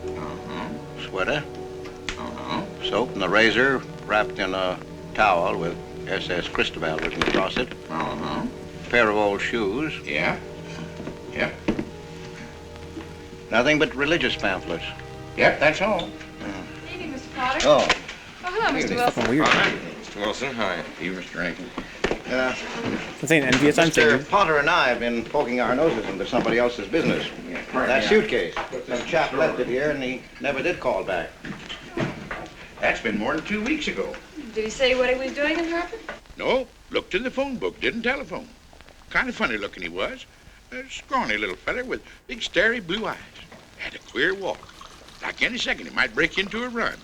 Uh-huh. sweater, Uh-huh. soap, and the razor wrapped in a towel with SS Cristobal written across it. Uh-huh. Pair of old shoes. Yeah. Yeah. Nothing but religious pamphlets. Yep, that's all. Evening, Mr. Potter. Oh. Oh, hello, Mr. Wilson. Weird. Mr. Wilson, hi. You, Mr. Rankin. This ain't envious, I'm Mr. saying. Potter and I have been poking our noses into somebody else's business. That suitcase. Some chap left it here and he never did call back. That's been more than 2 weeks ago. Did he say what he was doing in Harper? No, looked in the phone book, didn't telephone. Kind of funny looking he was. A scrawny little feller with big starry blue eyes. Had a queer walk. Like any second he might break into a run.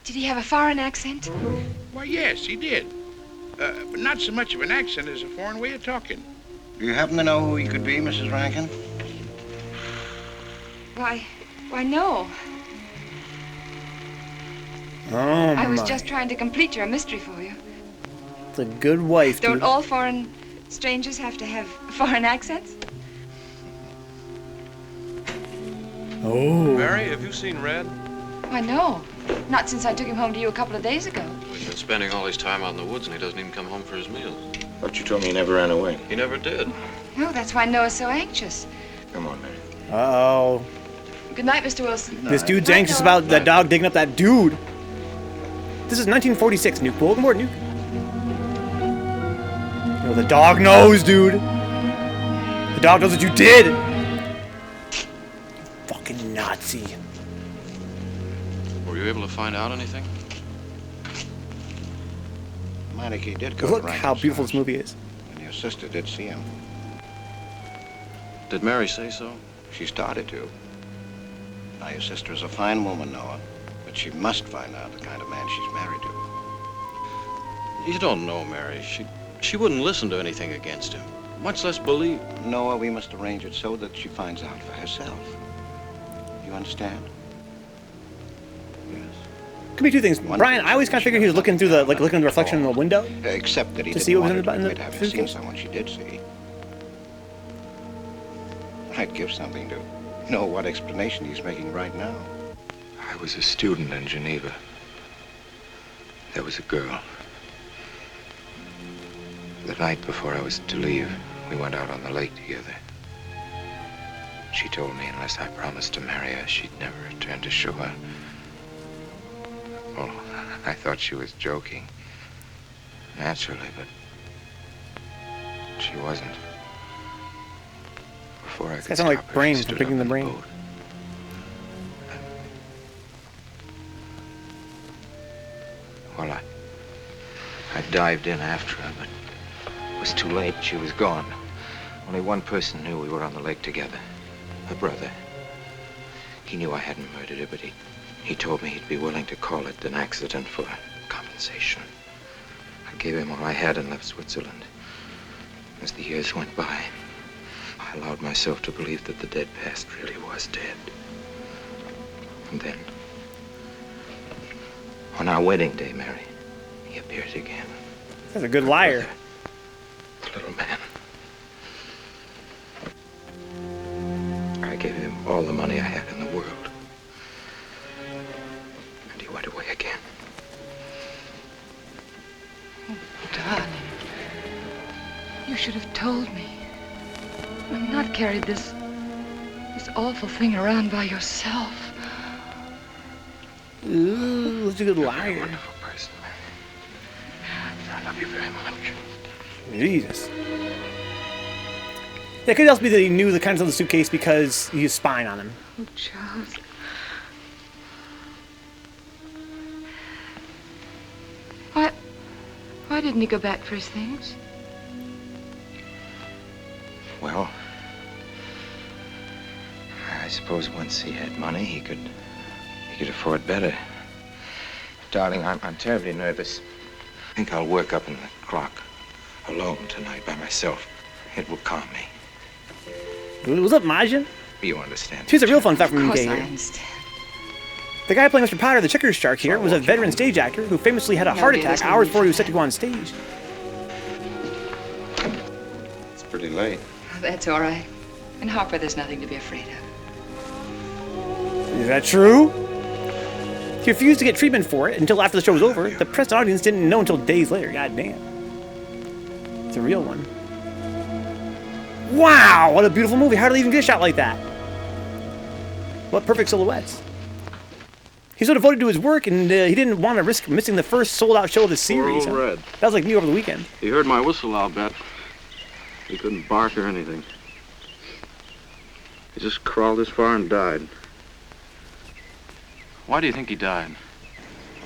Did he have a foreign accent? Why, yes, he did. But not so much of an accent as a foreign way of talking. Do you happen to know who he could be, Mrs. Rankin? Why, no. Oh, I was my. just trying to complete your mystery for you. It's a good wife, Don't dude. all foreign strangers have to have foreign accents? Oh. Mary, have you seen Red? Why, no. Not since I took him home to you a couple of days ago. He's been spending all his time out in the woods and he doesn't even come home for his meals. But you told me he never ran away. He never did. No, that's why Noah's so anxious. Come on, Mary. Uh-oh. Good night, Mr. Wilson. This dude's anxious about that dog digging up that dude. This is 1946, Nuke. Welcome aboard, Nuke. You know, the dog knows, dude. The dog knows what you did. Fucking Nazi. Were you able to find out anything? Meineke did go Look to how Rankin's beautiful house, this movie is. and your sister did see him. Did Mary say so? She started to. Now, your sister is a fine woman, Noah, but she must find out the kind of man she's married to. You don't know, Mary. She wouldn't listen to anything against him, much less believe. Noah, we must arrange it so that she finds out for herself. You understand? Could be two things. Brian, I always kind of figured he was looking through the, looking at the reflection in the window. Except that he to didn't see what was want in her the, to admit having seen suitcase. someone she did see. I'd give something to know what explanation he's making right now. I was a student in Geneva. There was a girl. The night before I was to leave, we went out on the lake together. She told me unless I promised to marry her, she'd never return to shore. Well, I thought she was joking. Naturally, but she wasn't. Before I This could guy sounds like stop her, she brains, stood picking up the in brain. boat. Well, I dived in after her, but it was too late. She was gone. Only one person knew we were on the lake together. Her brother. He knew I hadn't murdered her, but he told me he'd be willing to call it an accident for compensation. I gave him all I had and left Switzerland. As the years went by, I allowed myself to believe that the dead past really was dead. And then, on our wedding day, Mary, he appeared again. That's a good liar. The little man. I gave him all the money I had in the world. And he went away again. Darling, you should have told me. And not carried this awful thing around by yourself. Ooh, that's a good liar. You're a wonderful person, Mary. I love you very much. Jesus. It could also be that he knew the contents of the suitcase because he was spying on him. Oh, Charles. Why didn't he go back for his things? Well, I suppose once he had money, he could afford better. Darling, I'm terribly nervous. I think I'll work up in the clock alone tonight by myself. It will calm me. What's up, Majin? You understand. Here's a real fun fact from Of UK course I here. understand. The guy playing Mr. Potter, the Checkers shark here, was a veteran stage actor who famously had a heart attack hours before he was set to go on stage. It's pretty late. That's all right. In Harper, there's nothing to be afraid of. Is that true? He refused to get treatment for it until after the show was over. The press and audience didn't know until days later. God damn. It's a real one. Wow, what a beautiful movie. How did they even get a shot like that? What perfect silhouettes. He's so devoted to his work, and he didn't want to risk missing the first sold-out show of the series. Poor old Red. That was like me over the weekend. He heard my whistle, I'll bet. He couldn't bark or anything. He just crawled this far and died. Why do you think he died?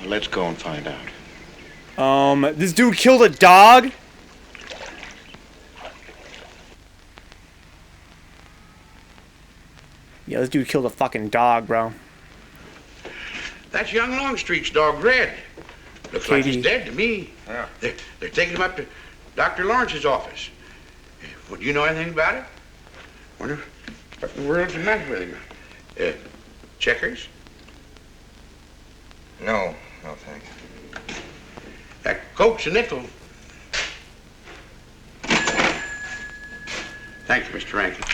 Well, let's go and find out. This dude killed a dog? Yeah, this dude killed a fucking dog, bro. That's young Longstreet's dog, Red. Looks like he's dead to me. Yeah. They're taking him up to Dr. Lawrence's office. Would you know anything about it? Wonder what in the world's the matter with him? Checkers? No, thanks. That Coke's a nickel. Thanks, Mr. Rankin.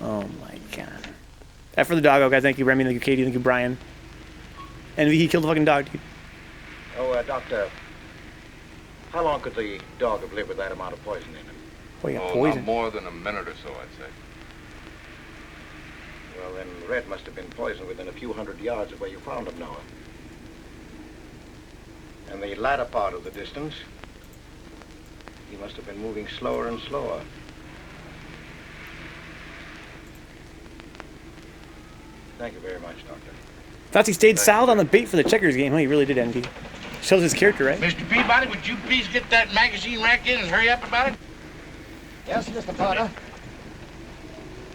Oh my god. That for the doggo, guys. Thank you, Remy. Thank you, Katie. Thank you, Brian. And he killed the fucking dog, dude. Oh, Doctor, how long could the dog have lived with that amount of poison in him? Oh, yeah, Not poison. more than a minute or so, I'd say. Well, then Red must have been poisoned within a few hundred yards of where you found him, Noah. And the latter part of the distance, he must have been moving slower and slower. Thank you very much, Doctor. Thought he stayed solid on the bait for the Checkers game. Huh? He really did, ND. Shows his character, right? Mr. Peabody, would you please get that magazine rack in and hurry up about it? Yes, Mr. Potter.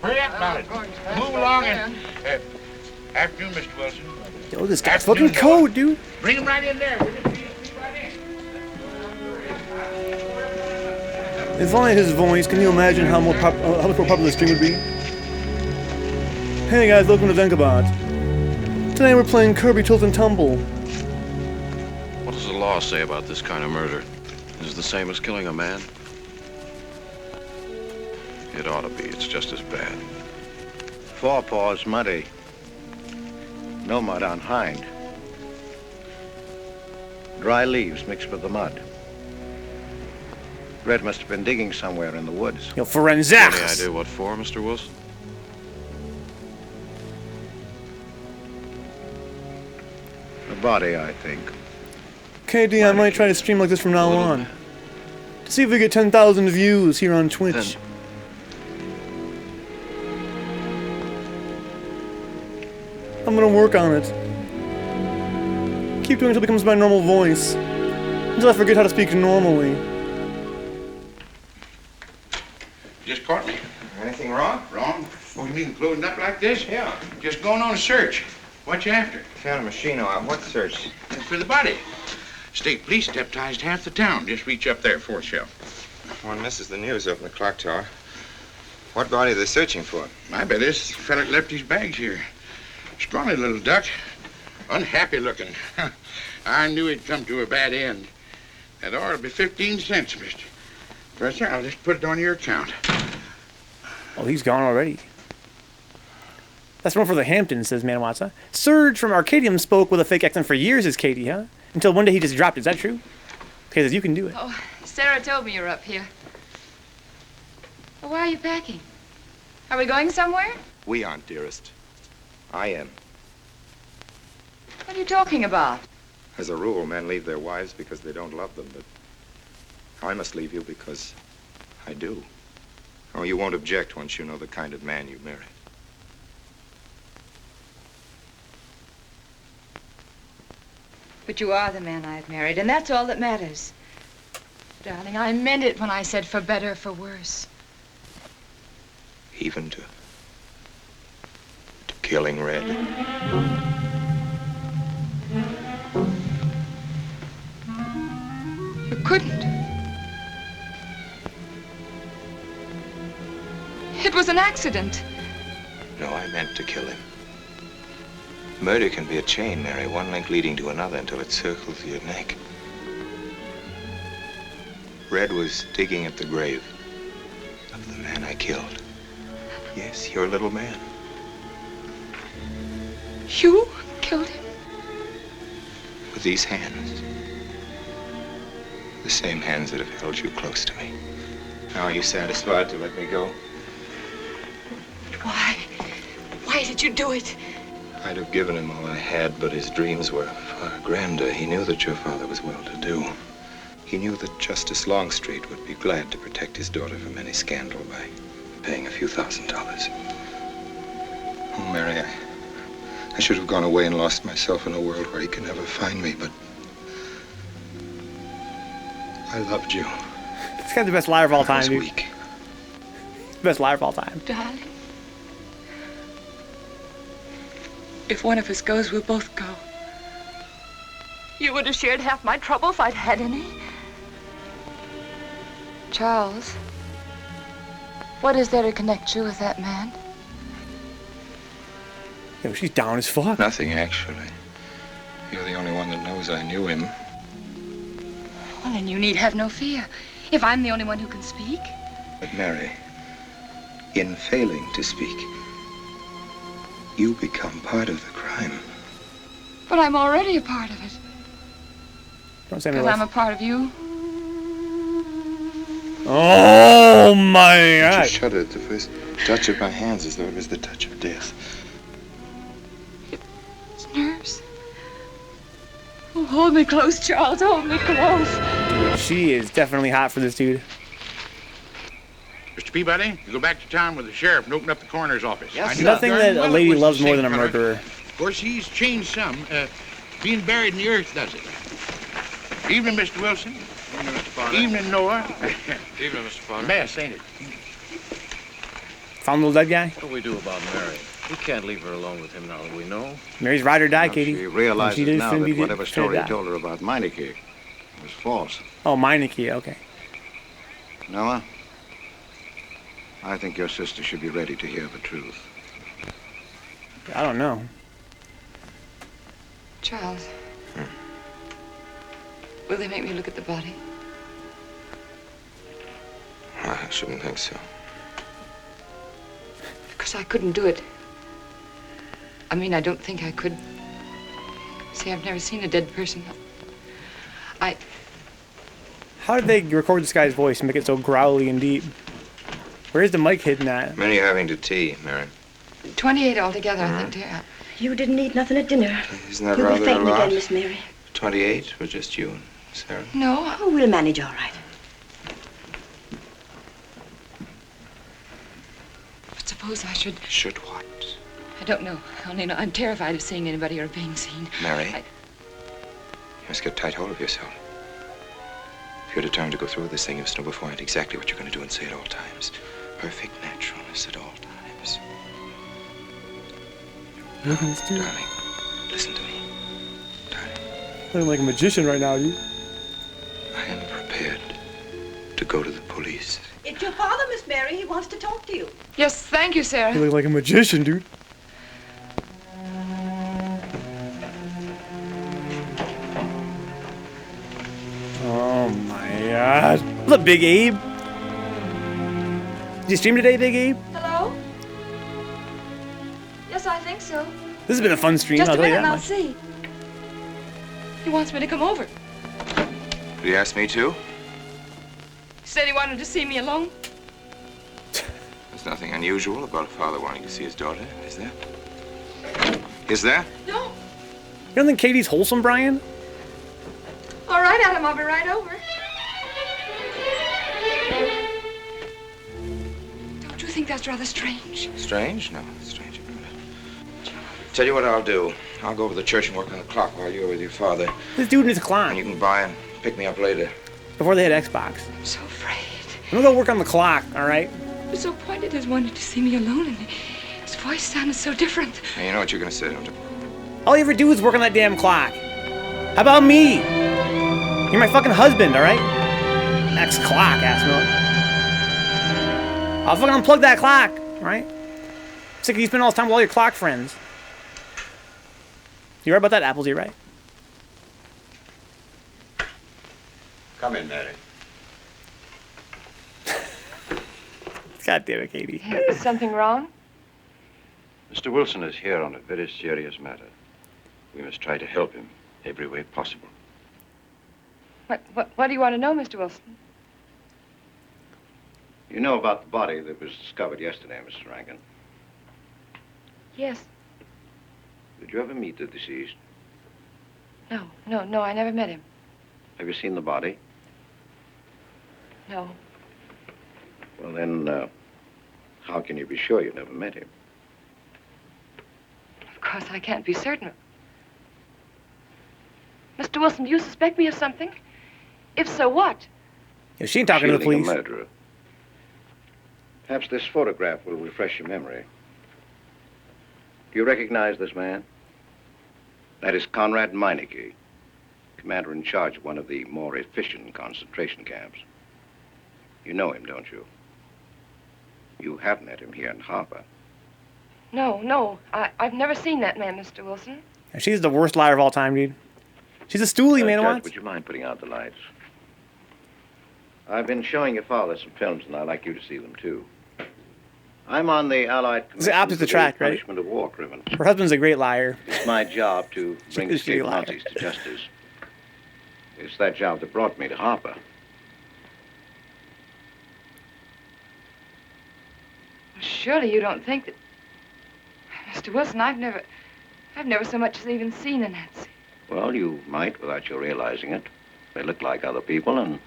Hurry up about it. Move along and... afternoon, Mr. Wilson. Yo, this guy's fucking code, dude. Bring him right in there. We'll just be right in. If only his voice, can you imagine how much more popular the stream would be? Hey guys, welcome to Vencabot. Today we're playing Kirby Tilt and Tumble. What does the law say about this kind of murder? Is it the same as killing a man? It ought to be. It's just as bad. Forepaws muddy. No mud on hind. Dry leaves mixed with the mud. Red must have been digging somewhere in the woods. Yo, forensics! Any idea what for, Mr. Wilson? The body, I think. KD, I might try to stream like this from now on. To see if we get 10,000 views here on Twitch. I'm gonna work on it. Keep doing it until it becomes my normal voice. Until I forget how to speak normally. Just caught me. Anything wrong? Wrong? Oh, you mean closing up like this? Yeah. Just going on a search. What you after? Found a machine on what search? For the body. State police deputized half the town. Just reach up there, fourth shelf. One misses the news up in the clock tower. What body are they searching for? I bet this fella left his bags here. Scrawny little duck. Unhappy looking. I knew he'd come to a bad end. That ought to be 15 cents, mister. Professor, I'll just put it on your account. Oh, he's gone already. That's one for the Hamptons, says Man Watson. Surge from Arcadium spoke with a fake accent for years as Katie, huh? Until one day he just dropped it. Is that true? Okay, says you can do it. Oh, Sarah told me you're up here. Well, why are you packing? Are we going somewhere? We aren't, dearest. I am. What are you talking about? As a rule, men leave their wives because they don't love them, but I must leave you because I do. Oh, you won't object once you know the kind of man you married. But you are the man I've married, and that's all that matters. Darling, I meant it when I said for better, for worse. Even to killing Red. You couldn't. It was an accident. No, I meant to kill him. Murder can be a chain, Mary, one link leading to another until it circles your neck. Red was digging at the grave of the man I killed. Yes, your little man. You killed him? With these hands. The same hands that have held you close to me. Now are you satisfied to let me go? Why? Why did you do it? I'd have given him all I had, but his dreams were far grander. He knew that your father was well-to-do. He knew that Justice Longstreet would be glad to protect his daughter from any scandal by paying a few $1,000s. Oh, Mary, I should have gone away and lost myself in a world where he could never find me, but I loved you. This guy's the best liar of all time, dude. Weak. Best liar of all time. Darling. If one of us goes, we'll both go. You would have shared half my trouble if I'd had any. Charles, what is there to connect you with that man? Yo, she's down as fuck. Nothing, actually. You're the only one that knows I knew him. Well, then you need have no fear. If I'm the only one who can speak. But Mary, in failing to speak, you become part of the crime. But I'm already a part of it. Don't say Because I'm a part of you. Oh my God! I shuddered at the first touch of my hands as though it was the touch of death. It's nerves. Oh, hold me close, Charles. Hold me close. Dude, she is definitely hot for this dude. Mr. Peabody, you go back to town with the sheriff and open up the coroner's office. Yes, nothing that a lady loves more than a murderer. Of course, he's changed some. Being buried in the earth does it. Evening, Mr. Wilson. Evening, Mr. Potter. Evening, Noah. Evening, Mr. Potter. Mess, ain't it? Found the little dead guy? What do we do about Mary? We can't leave her alone with him now that we know. Mary's ride or die, Katie. She realizes She now shouldn't that be whatever story die. he told her about Meineke was false. Oh, Meineke, okay. Noah, I think your sister should be ready to hear the truth. I don't know. Charles. Will they make me look at the body? I shouldn't think so. Because I couldn't do it. I mean, I don't think I could. See, I've never seen a dead person. How did they record this guy's voice and make it so growly and deep? Where's the mic hidden at? Many are having to tea, Mary. 28 altogether, I think, dear. You didn't eat nothing at dinner. Isn't that You'll be rather a fainting lot? again, Miss Mary. 28 for just you and Sarah? No. Oh, we'll manage all right. But suppose I should... Should what? I don't know. I only know I'm terrified of seeing anybody or being seen. Mary, you must get tight hold of yourself. If you're determined to go through with this thing, you must know beforehand exactly what you're going to do and say at all times. Perfect naturalness at all times. Look at this dude. Darling, listen to me. Looking like a magician right now, dude. I am prepared to go to the police. It's your father, Miss Mary. He wants to talk to you. Yes, thank you, Sarah. You look like a magician, dude. Oh my God. What's up, Big Abe? Did you stream today, Big Abe? Hello? Yes, I think so. This has been a fun stream, Just I'll a tell you minute that and I'll much. see. He wants me to come over. Did he ask me to? He said he wanted to see me alone. There's nothing unusual about a father wanting to see his daughter, is there? Is there? No. You don't think Katie's wholesome, Brian? All right, Adam, I'll be right over. Don't you think that's rather strange? Strange? No, it's strange about it. Tell you what I'll do. I'll go over to the church and work on the clock while you're with your father. This dude needs a clock. And you can buy and pick me up later. Before they had Xbox. I'm so afraid. I'm gonna go work on the clock, all right? He was so pointed as wanted to see me alone, and his voice sounded so different. And you know what you're going to say, don't you? All you ever do is work on that damn clock. How about me? You're my fucking husband, all right? Next clock, ass milk. I'll fucking unplug that clock, all right? Sick of you spending all this time with all your clock friends. You right about that, Apples? You right? Come in, Mary. God damn it, Katie. Is something wrong? Mr. Wilson is here on a very serious matter. We must try to help him every way possible. What do you want to know, Mr. Wilson? You know about the body that was discovered yesterday, Mrs. Rankin. Yes. Did you ever meet the deceased? No, I never met him. Have you seen the body? No. Well, then, how can you be sure you never met him? Of course, I can't be certain. Mr. Wilson, do you suspect me of something? If so, what? Yeah, she ain't talking to the Shielding police. a murderer. Perhaps this photograph will refresh your memory. Do you recognize this man? That is Conrad Meineke, commander in charge of one of the more efficient concentration camps. You know him, don't you? You have met him here in Harper. No, I've never seen that man, Mr. Wilson. Yeah, she's the worst liar of all time, dude. She's a stoolie, man. Judge, Once. would you mind putting out the lights? I've been showing your father some films, and I'd like you to see them, too. I'm on the Allied It's the Commission opposite for the track, right? Punishment of War Criminals. Her husband's a great liar. It's my job to bring She's a escaped liar. Nazis to justice. It's that job that brought me to Harper. Surely you don't think that... Mr. Wilson, I've never so much as even seen a Nazi. Well, you might without you realizing it. They look like other people and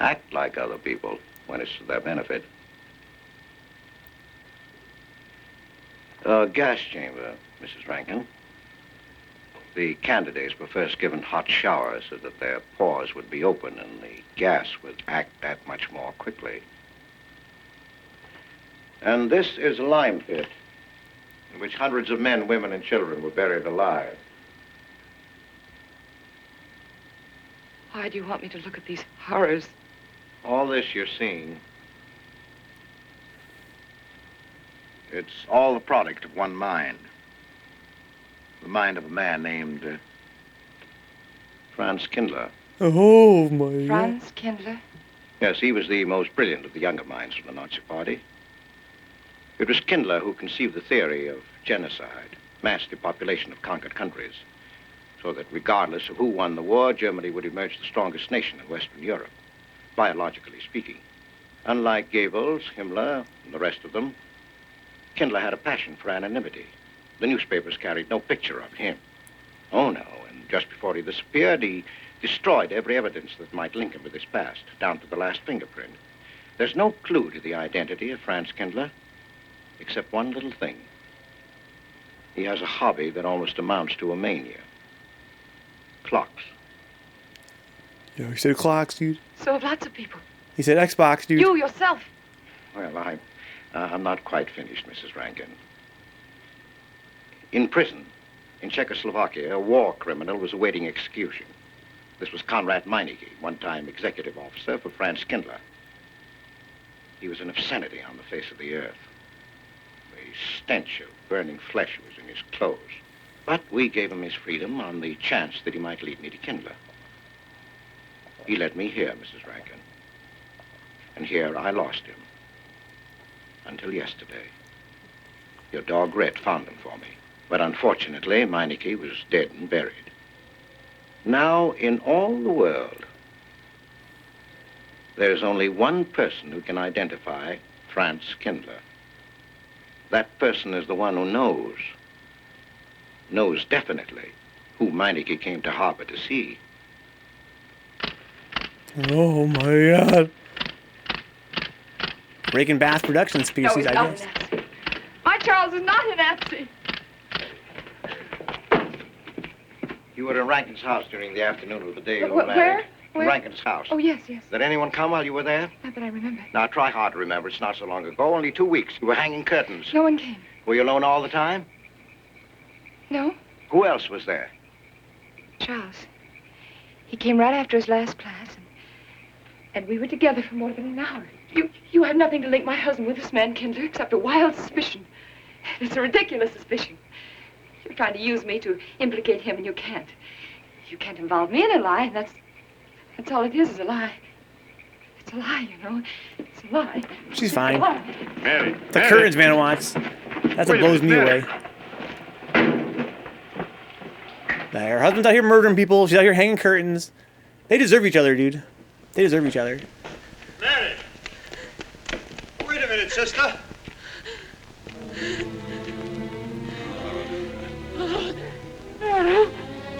act like other people when it's to their benefit. A gas chamber, Mrs. Rankin. The candidates were first given hot showers so that their pores would be open and the gas would act that much more quickly. And this is a lime pit in which hundreds of men, women, and children were buried alive. Why do you want me to look at these horrors? All this you're seeing, it's all the product of one mind. The mind of a man named Franz Kindler. Oh, my God. Franz Kindler? Yes, he was the most brilliant of the younger minds from the Nazi Party. It was Kindler who conceived the theory of genocide, mass depopulation of conquered countries, so that regardless of who won the war, Germany would emerge the strongest nation in Western Europe, biologically speaking. Unlike Goebbels, Himmler, and the rest of them, Kindler had a passion for anonymity. The newspapers carried no picture of him. Oh, no, and just before he disappeared, he destroyed every evidence that might link him with his past, down to the last fingerprint. There's no clue to the identity of Franz Kindler, except one little thing. He has a hobby that almost amounts to a mania. Clocks. Yeah, he said clocks, dude. So have lots of people. He said Xbox, dude. You yourself. Well, I'm not quite finished, Mrs. Rankin. In prison, in Czechoslovakia, a war criminal was awaiting execution. This was Conrad Meineke, one-time executive officer for Franz Kindler. He was an obscenity on the face of the earth. The stench of burning flesh was in his clothes. But we gave him his freedom on the chance that he might lead me to Kindler. He led me here, Mrs. Rankin. And here I lost him. Until yesterday. Your dog Red found him for me. But unfortunately, Meineke was dead and buried. Now, in all the world, there's only one person who can identify Franz Kindler. That person is the one who knows definitely who Meineke came to Harper to see. Oh, my God. Breaking Bass production species, No, I not guess. a Nazi. My Charles is not a Nazi. You were in Rankin's house during the afternoon of the day you were Where? married. Where? In Rankin's house. Oh, yes. Did anyone come while you were there? Not that I remember. Now, try hard to remember. It's not so long ago. Only 2 weeks. You were hanging curtains. No one came. Were you alone all the time? No? Who else was there? Charles. He came right after his last class, and we were together for more than an hour. You have nothing to link my husband with this man, Kindler, except a wild suspicion. It's a ridiculous suspicion. You're trying to use me to implicate him, and you can't. You can't involve me in a lie. That's all it is a lie. It's a lie, you know. It's a lie. She's fine. Mary. The curtains man wants. That's what blows me away. Her husband's out here murdering people. She's out here hanging curtains. They deserve each other, dude. They deserve each other. Mary! Wait a minute, sister.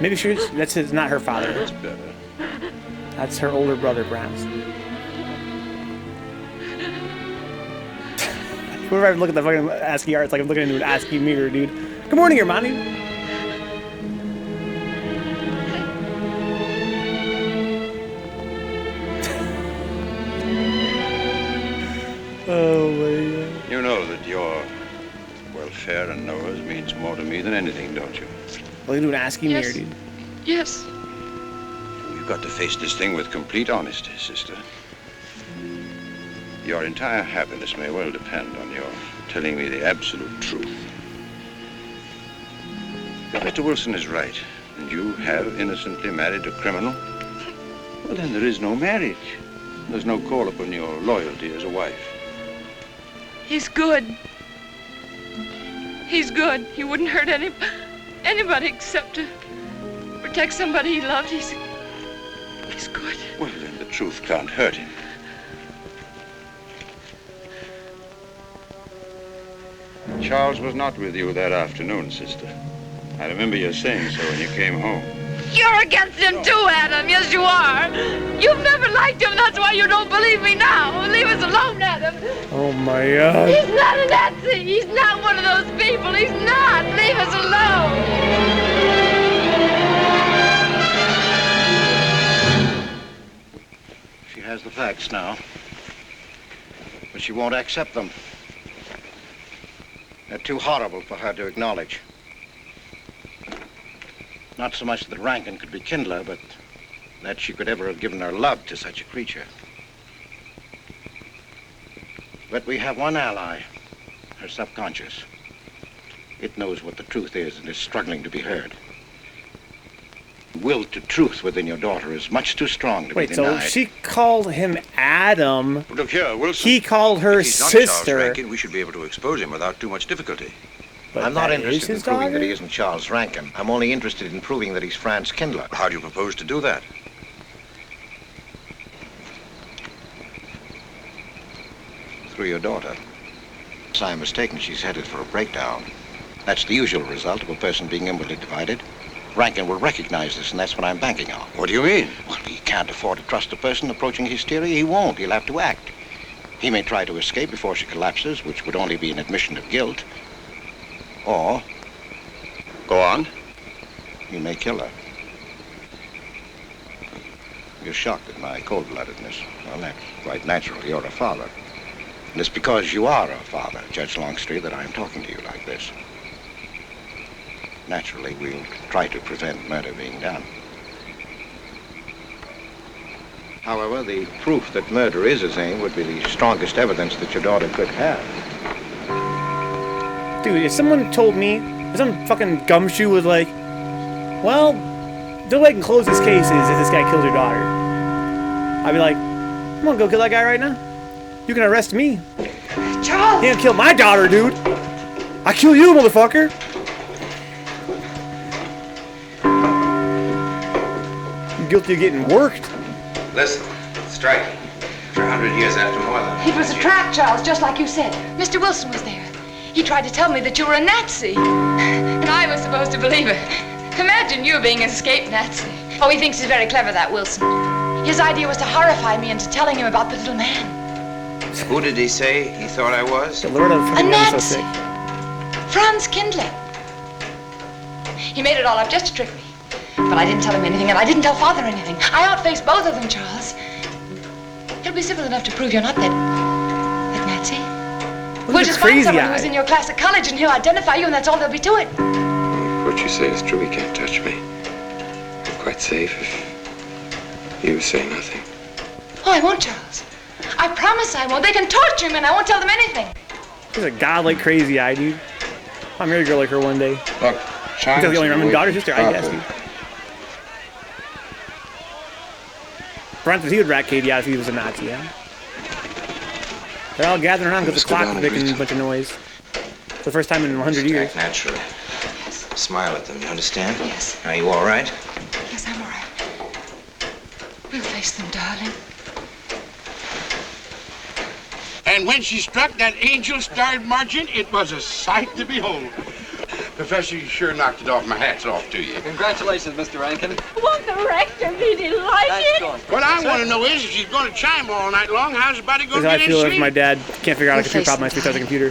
Maybe that's not her father. That's better. That's her older brother, perhaps. Whenever I look at the fucking ASCII art, it's like I'm looking into an ASCII mirror, dude. Good morning, Hermione. Oh my God. You know that your welfare and Noah's means more to me than anything, don't you? Look into an ASCII mirror, dude. Yes. You've got to face this thing with complete honesty, sister. Your entire happiness may well depend on your telling me the absolute truth. If Mr. Wilson is right, and you have innocently married a criminal, well, then there is no marriage. There's no call upon your loyalty as a wife. He's good. He's good. He wouldn't hurt anybody except to protect somebody he loved. He's good. Well, then the truth can't hurt him. Charles was not with you that afternoon, sister. I remember you saying so when you came home. You're against him too, Adam. Yes, you are. You've never liked him. That's why you don't believe me now. Leave us alone, Adam. Oh my God. He's not a Nazi. He's not one of those people. He's not. Leave us alone. She has the facts now, but she won't accept them. They're too horrible for her to acknowledge. Not so much that Rankin could be Kindler, but that she could ever have given her love to such a creature. But we have one ally, her subconscious. It knows what the truth is and is struggling to be heard. Will to truth within your daughter is much too strong to be denied. Wait, so she called him Adam. Look here, Wilson. He called her if he's not Charles sister. Rankin, we should be able to expose him without too much difficulty. But I'm not that is interested in his proving daughter? that he isn't Charles Rankin. I'm only interested in proving that he's Franz Kindler. How do you propose to do that? Through your daughter. If I'm mistaken, she's headed for a breakdown. That's the usual result of a person being inwardly divided. Rankin will recognize this, and that's what I'm banking on. What do you mean? Well, he can't afford to trust a person approaching hysteria. He won't. He'll have to act. He may try to escape before she collapses, which would only be an admission of guilt. Or... Go on. He may kill her. You're shocked at my cold-bloodedness. Well, that's quite natural. You're a father. And it's because you are a father, Judge Longstreet, that I'm talking to you like this. Naturally, we'll try to prevent murder being done. However, the proof that murder is his aim would be the strongest evidence that your daughter could have. Dude, if someone told me, if some fucking gumshoe was like, well, the only way I can close this case is if this guy kills your daughter, I'd be like, I'm gonna go kill that guy right now. You can arrest me. Charles! You can't kill my daughter, dude. I kill you, motherfucker. You're guilty of getting worked. Listen, striking. For 100 years after more than... It was a trap, Charles, just like you said. Mr. Wilson was there. He tried to tell me that you were a Nazi. And I was supposed to believe it. Imagine you being an escaped Nazi. Oh, he thinks he's very clever, that Wilson. His idea was to horrify me into telling him about the little man. Who did he say he thought I was? The Lord of A Nazi. Franz Kindler. He made it all up just to trick me. But I didn't tell him anything, and I didn't tell Father anything. I outfaced both of them, Charles. He'll be civil enough to prove you're not that Nazi. We'll just find someone who was in your class at college, and he'll identify you, and that's all there'll be to it. What you say is true. He can't touch me. I'm quite safe if you say nothing. Oh, I won't, Charles. I promise I won't. They can torture me, and I won't tell them anything. He's a godlike crazy eye, dude. I'll marry a girl like her one day. Look, Because the only remember daughter, sister, I guess. Dude. Francis, he would rat Katie out if he was a Nazi, yeah? They're all gathering around because the clock is making a bunch of noise. For the first time in 100 years. Naturally. Smile at them, you understand? Yes. Are you all right? Yes, I'm all right. We'll face them, darling. And when she struck that angel-starred margin, it was a sight to behold. Professor, you sure knocked it off. My hat's off to you. Congratulations, Mr. Rankin. Won't the rector really like it? What I want to know is, if she's going to chime all night long, how's the body going That's to how I get feel in if sleep? my dad can't figure out a computer problem. I switch out the computer.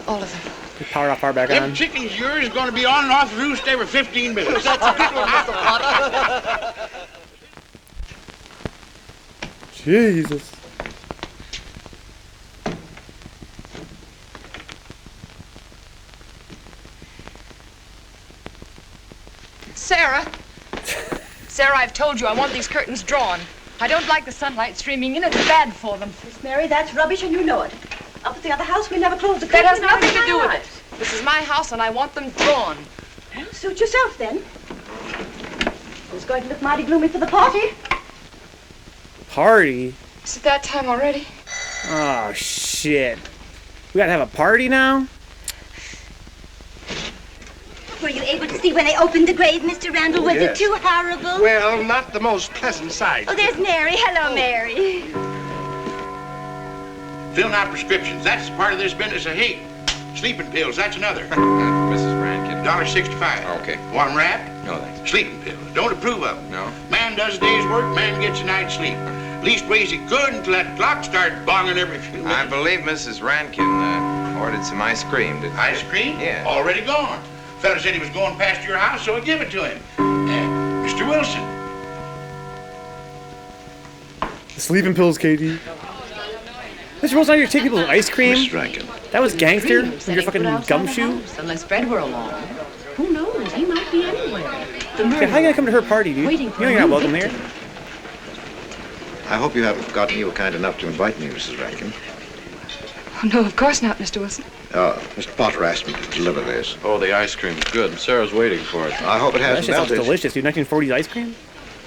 All of them. Just power off, power back Them on. chickens yours going to be on and off the roost every 15 minutes. That's a good one, Mr. Potter. Jesus. Sarah. Sarah, I've told you I want these curtains drawn. I don't like the sunlight streaming in. It's bad for them. Miss Mary, that's rubbish and you know it. Up at the other house, we never close the That curtains. has nothing to do with it. This is my house and I want them drawn. Well, suit yourself then. It's going to look mighty gloomy for the party. Party? Is it that time already? Oh, shit. We gotta have a party now? Were you able to see when they opened the grave, Mr. Randall? Was yes. it too horrible? Well, not the most pleasant sight. Oh, there's Mary. Hello, Mary. Filling out prescriptions, that's part of this business of hate. Sleeping pills, that's another. Mrs. Rankin. $1.65. Okay. Want 'em wrapped? No, thanks. Sleeping pills. Don't approve of 'em. No. Man does a day's work, man gets a night's sleep. Leastways he could until that clock starts bonging every few minutes. I believe Mrs. Rankin ordered some ice cream. Ice cream? Yeah. Already gone. Fella said he was going past your house, so I give it to him. Mr. Wilson. Sleeping pills, Katie. Mr. Wilson, you're taking people's ice cream? Mrs. Rankin. That was gangster? With your fucking gumshoe? Unless Fred were along. Who knows? He might be anywhere. Okay, how you gonna come to her party, dude? You know you're not welcome here. I hope you haven't forgotten you were kind enough to invite me, Mrs. Rankin. Oh, no, of course not, Mr. Wilson. Mr. Potter asked me to deliver this. Oh, the ice cream's good. Sarah's waiting for it. I hope it That hasn't shit sounds melted. delicious, dude. 1940s ice cream?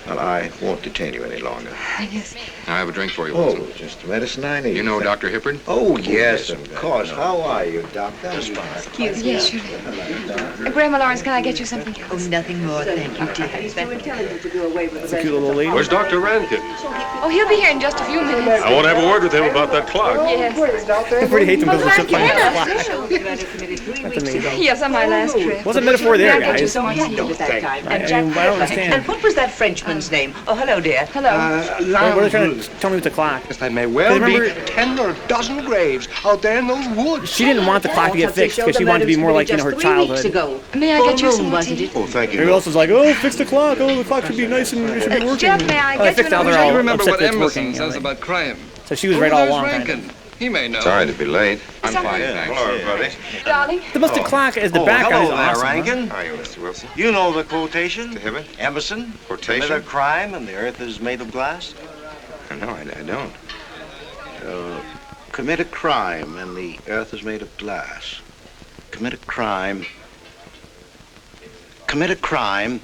Well, I won't detain you any longer. Yes. I have a drink for you, Oh, Wilson. just the medicine I need. You know Dr. Hippard? Oh, yes, of course. How are you, Doctor? Excuse me. Yes, surely. Grandma Lawrence, can I get you something else? Oh, nothing more, thank you, dear. He's too intelligent to do away with That's a cute little lady. Where's Dr. Rankin? Oh, he'll be here in just a few minutes. I want to have a word with him about that clock. Yes. I pretty hate them because they're so funny. That's amazing. Yes, on my last trip. What's a metaphor there, May I get you guys? so much tea? I don't understand. And what was that Frenchman's name? Oh, hello, dear. Hello. What are they trying to tell me with the clock? There may well Remember- be 10 or a dozen graves out there in those woods. She didn't want the clock to get fixed because she wanted to be more like, her childhood. May I get you some more tea? Oh, thank you. Everybody else was like, oh, fix the clock. Oh, the clock should be nice and it should be working. Jeff, may I Oh, they get fixed you it. another They're all remember upset what that it's Emerson working. says about crime. So she was right all along, kind of. He may know. Sorry to be late. I'm fine, thanks. Hello, everybody. Darling. The most clock is the background is Hello there, awesome. huh? Rankin. How are you, Mr. Wilson? You know the quotation? Mr. Hibbert? Emerson. Quotation? Commit a crime and the earth is made of glass. No, I don't. Commit a crime and the earth is made of glass. Commit a crime. Commit a crime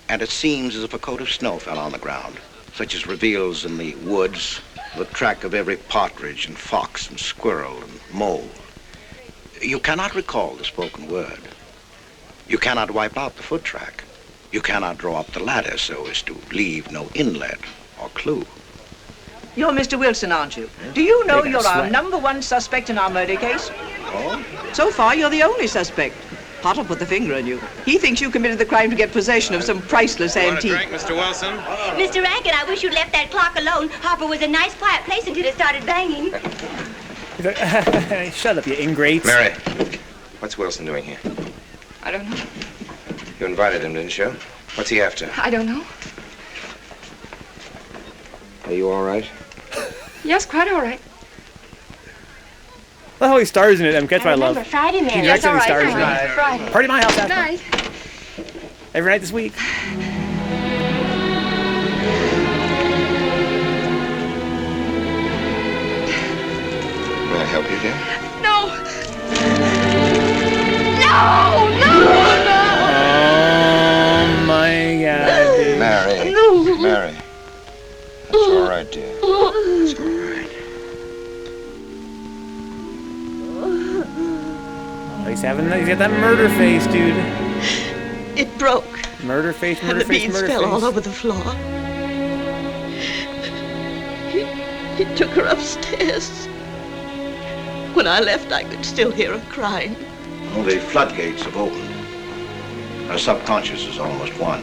and it seems as if a coat of snow fell on the ground, such as reveals in the woods the track of every partridge and fox and squirrel and mole. You cannot recall the spoken word. You cannot wipe out the foot track. You cannot draw up the ladder so as to leave no inlet or clue. You're Mr. Wilson, aren't you? Do you know They got you're our sweat. #1 suspect in our murder case? Oh? So far, you're the only suspect. Potter put the finger on you. He thinks you committed the crime to get possession of some priceless antique. Mr. Wilson? Mr. Rankin, I wish you'd left that clock alone. Harper was a nice, quiet place until it started banging. Shut up, you ingrates. Mary, what's Wilson doing here? I don't know. You invited him, didn't you? What's he after? I don't know. Are you all right? Yes, quite all right. I love how he stars in it. Catch my love. remember Friday, He Mary. directs Yes, all and he right. stars in it. Friday. Party at my house. Good After. night. Every night this week. May I help you, dear? No. he's got that murder face, dude. It broke. Murder face, And murder the face, beads murder fell face. all over the floor. He took her upstairs. When I left, I could still hear her crying. Well, the floodgates have opened. Her subconscious is almost won.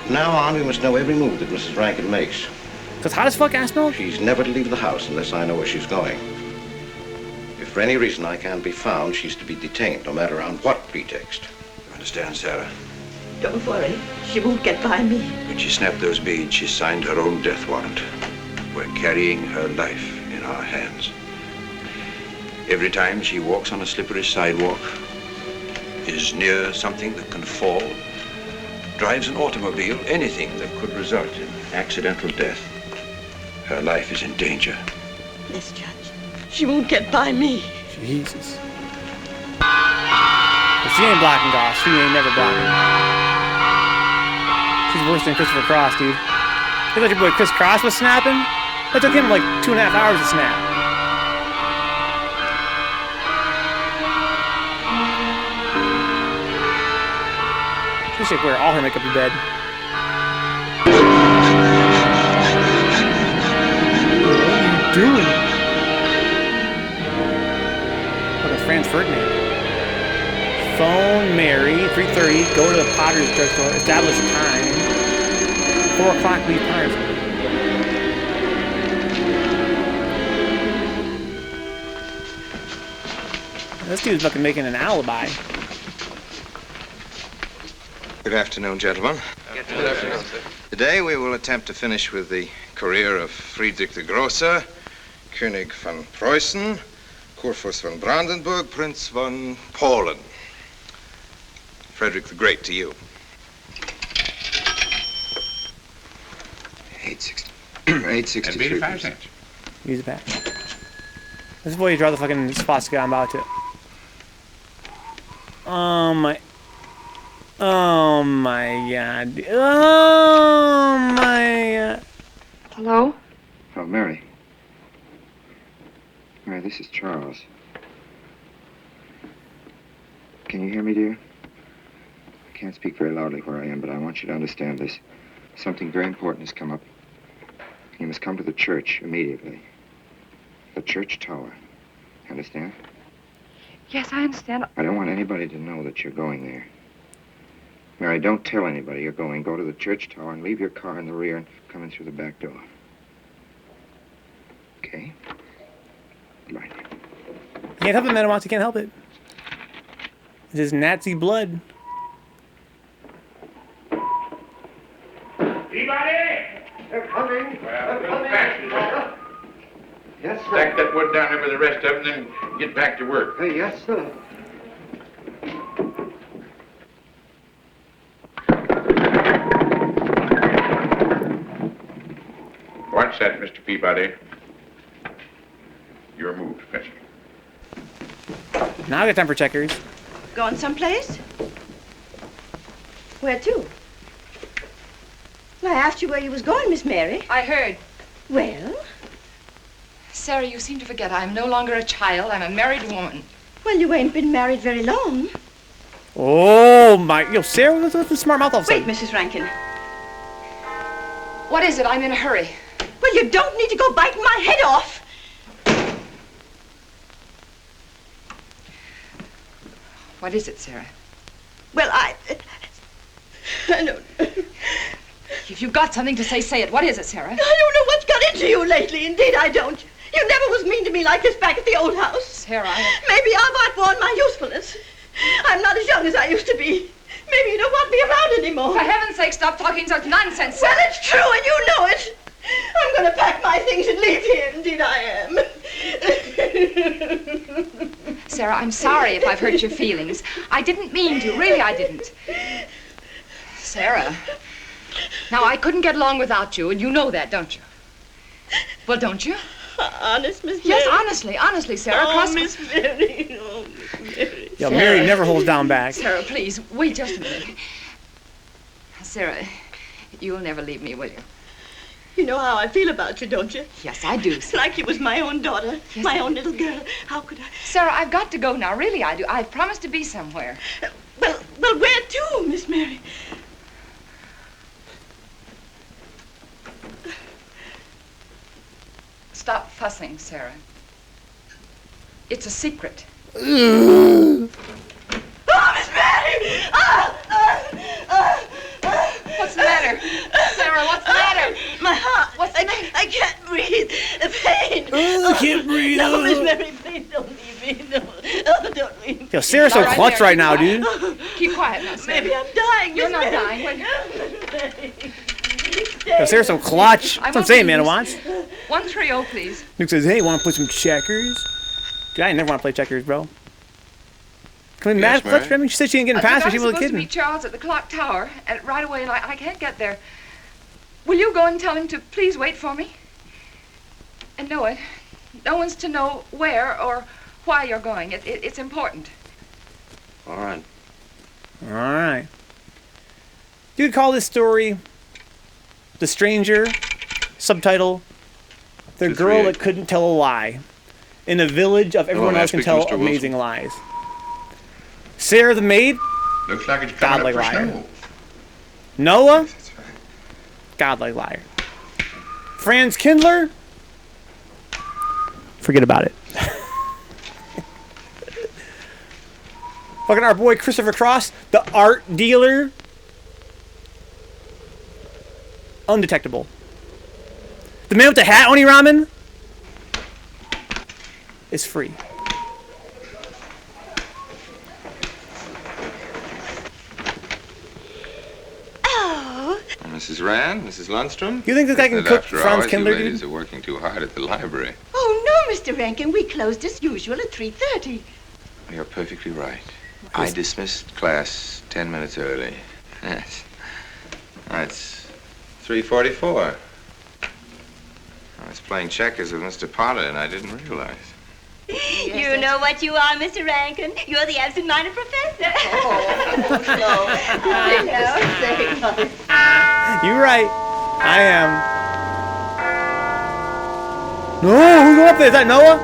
From now on, we must know every move that Mrs. Rankin makes. Because hot as fuck ass milk? She's never to leave the house unless I know where she's going. If for any reason I can't be found, she's to be detained, no matter on what pretext. You understand, Sarah? Don't worry. She won't get by me. When she snapped those beads, she signed her own death warrant. We're carrying her life in our hands. Every time she walks on a slippery sidewalk, is near something that can fall, drives an automobile, anything that could result in accidental death, her life is in danger. Yes, Judge. She won't get by me. Jesus. If she ain't blocking Goss, she ain't never blocking. She's worse than Christopher Cross, dude. You thought your boy Chris Cross was snapping? That took him like 2.5 hours to snap. She should wear all her makeup to bed. What are you doing? What a Franz Ferdinand. Phone Mary, 3:30, go to the Potter's drugstore, establish time. 4 o'clock, leave Potter's. This dude's fucking making an alibi. Good afternoon, gentlemen. Good afternoon, sir. Today we will attempt to finish with the career of Friedrich the Grosser, König von Preußen, Kurfürst von Brandenburg, Prince von Polen. Frederick the Great to you. 863. 85 cents. Use it back. This is where you draw the fucking swastika I'm about to. Oh my god. Oh my god. Hello? Oh, Mary. Mary, this is Charles. Can you hear me, dear? I can't speak very loudly where I am, but I want you to understand this. Something very important has come up. You must come to the church immediately. The church tower. Understand? Yes, I understand. I don't want anybody to know that you're going there. Mary, don't tell anybody you're going. Go to the church tower and leave your car in the rear and come in through the back door. Okay? Goodbye. You can't help it, man. You can't help it. It's just Nazi blood. Anybody? They're coming. Well, real fast. Yes, sir. Stack that wood down there with the rest of them, then get back to work. Hey, yes, sir. What's that, Mr. Peabody? You're moved, Professor. Now I got time for checkers. Going someplace? Where to? Well, I asked you where you was going, Miss Mary. I heard. Well? Sarah, you seem to forget I'm no longer a child. I'm a married woman. Well, you ain't been married very long. Oh my. Yo, Sarah, what's the smart mouth all of a Wait, sudden? Mrs. Rankin. What is it? I'm in a hurry. Well, you don't need to go biting my head off. What is it, Sarah? Well, I don't. If you've got something to say, say it. What is it, Sarah? I don't know what's got into you lately. Indeed, I don't. You never was mean to me like this back at the old house. Sarah, Maybe I've outworn my usefulness. I'm not as young as I used to be. Maybe you don't want me around anymore. For heaven's sake, stop talking such nonsense, Sarah. Well, it's true, and you know it. I'm going to pack my things and leave here. Indeed, I am. Sarah, I'm sorry if I've hurt your feelings. I didn't mean to. Really, I didn't. Sarah. Now, I couldn't get along without you, and you know that, don't you? Well, don't you? Honest, Miss Mary? Yes, honestly, Sarah. Oh, Miss Mary. Oh, Miss Mary. Yo, Mary never holds down back. Sarah, please, wait just a minute. Sarah, you'll never leave me, will you? You know how I feel about you, don't you? Yes, I do. It's like you was my own daughter, my own little girl. How could I? Sarah, I've got to go now. Really, I do. I've promised to be somewhere. Well, where to, Miss Mary? Stop fussing, Sarah. It's a secret. Oh, Miss Mary! What's the matter? Sarah, what's the matter? My heart. What's the matter? I can't breathe. The pain. I can't breathe. No, Miss Mary, please don't leave me. No, don't leave me. Yo, Sarah's so clutch right now, dude. Keep quiet now, Sarah. Maybe I'm dying. You're Miss not Mary. dying. Yo, Sarah's so clutch. That's what I'm saying, man. It wants. 130, please. Luke says, hey, want to play some checkers? Dude, I never want to play checkers, bro. Can we mad clutch? I mean, she said she ain't getting past her. She wasn't I'm supposed to kidding. meet Charles at the clock tower right away, and I can't get there. Will you go and tell him to please wait for me? And no one's to know where or why you're going. It's important. All right. All right. You could call this story The Stranger, subtitle, The Girl That Couldn't Tell a Lie, in a village of everyone else can tell amazing lies. Sarah the maid, Looks like it's coming godlike up for liar. snow. Noah, godlike liar. Franz Kindler, forget about it. Fucking our boy Christopher Cross, the art dealer, undetectable. The man with the hat, Oni Ramen, is free. Mrs. Rand, Mrs. Lundstrom. You think this guy can cook Franz Kindler, You dude? ladies are working too hard at the library. Oh, no, Mr. Rankin. We closed as usual at 3:30. You're perfectly right. I dismissed class 10 minutes early. Yes. It's 3:44. I was playing checkers with Mr. Potter, and I didn't realize. You know what you are, Mr. Rankin. You're the absent-minded professor. You're right. I am. No, who's going up there? Is that Noah?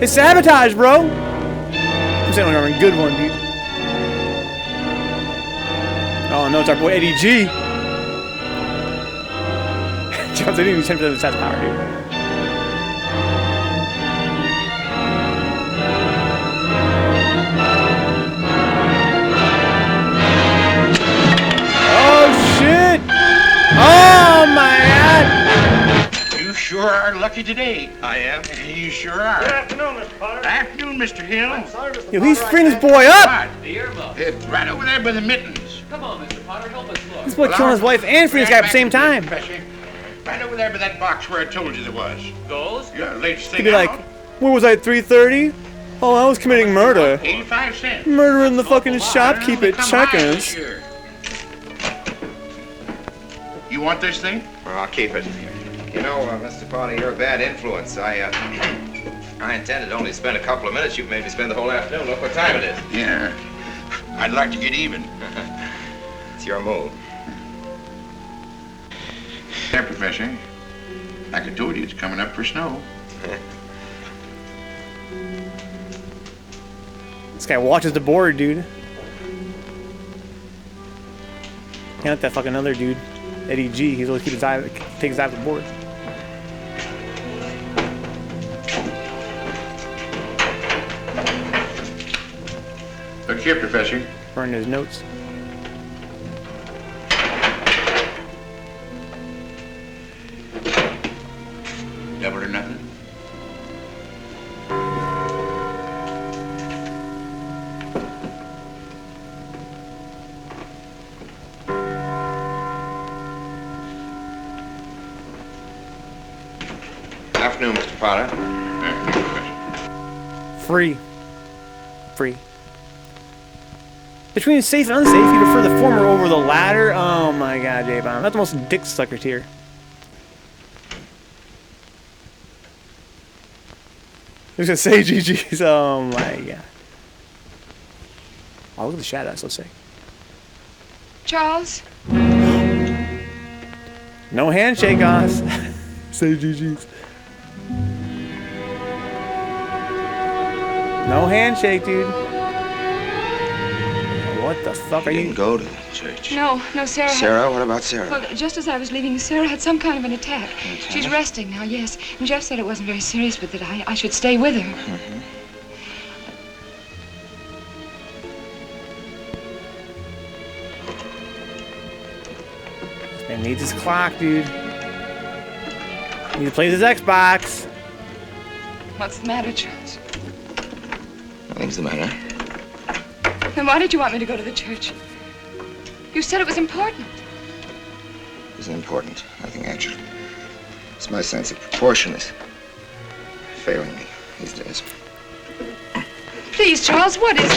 It's sabotage, bro. I'm saying we're a good one, dude. Oh no, it's our boy Eddie G. Jones, I didn't even 10% of the stats power, dude. Oh my God! You sure are lucky today. I am. You sure are. Good afternoon, Mr. Potter. Afternoon, Mr. Hill. Yo, he's freeing his boy up! The earmuff. It's right over there by the mittens. Come on, Mr. Potter, help us look. This boy killing his wife and freeing this guy at the same time. Right over there by that box where I told you there was. Those? Yeah, latest thing He'd be like, where was I at 3:30? Oh, I was committing murder. 85 cents. Murder in the fucking shopkeep at Checkers. You want this thing? Well, I'll keep it. You know, Mr. Potter, you're a bad influence. I intended only to spend a couple of minutes. You've made me spend the whole afternoon. Look what time it is. Yeah. I'd like to get even. It's your move. There, Professor. Like I told you, it's coming up for snow. This guy watches the board, dude. Can't let that fucking other dude, Eddie G. He's always keep his eye, take his eye off the board. Look here, Professor. Burning his notes. Double or nothing? Afternoon, Mr. Potter. Free. Free. Between safe and unsafe, you prefer the former over the latter? Oh my god, J-Bomb. That's the most dick sucker tier. I was gonna say GG's. Oh my god. Oh, look at the shadow, that's so sick. Charles? No handshake on us. Say GG's. No handshake, dude. What the fuck are you? Didn't go to the church. No, Sarah. Sarah? What about Sarah? Well, just as I was leaving, Sarah had some kind of an attack. She's resting now, yes. And Jeff said it wasn't very serious, but that I should stay with her. Mm-hmm. This man needs his clock, dude. He needs to play his Xbox. What's the matter, Charles? Nothing's the matter. Then why did you want me to go to the church? You said it was important. It isn't important. Nothing actually. It's my sense of proportion is failing me these days. Please, Charles, what is it?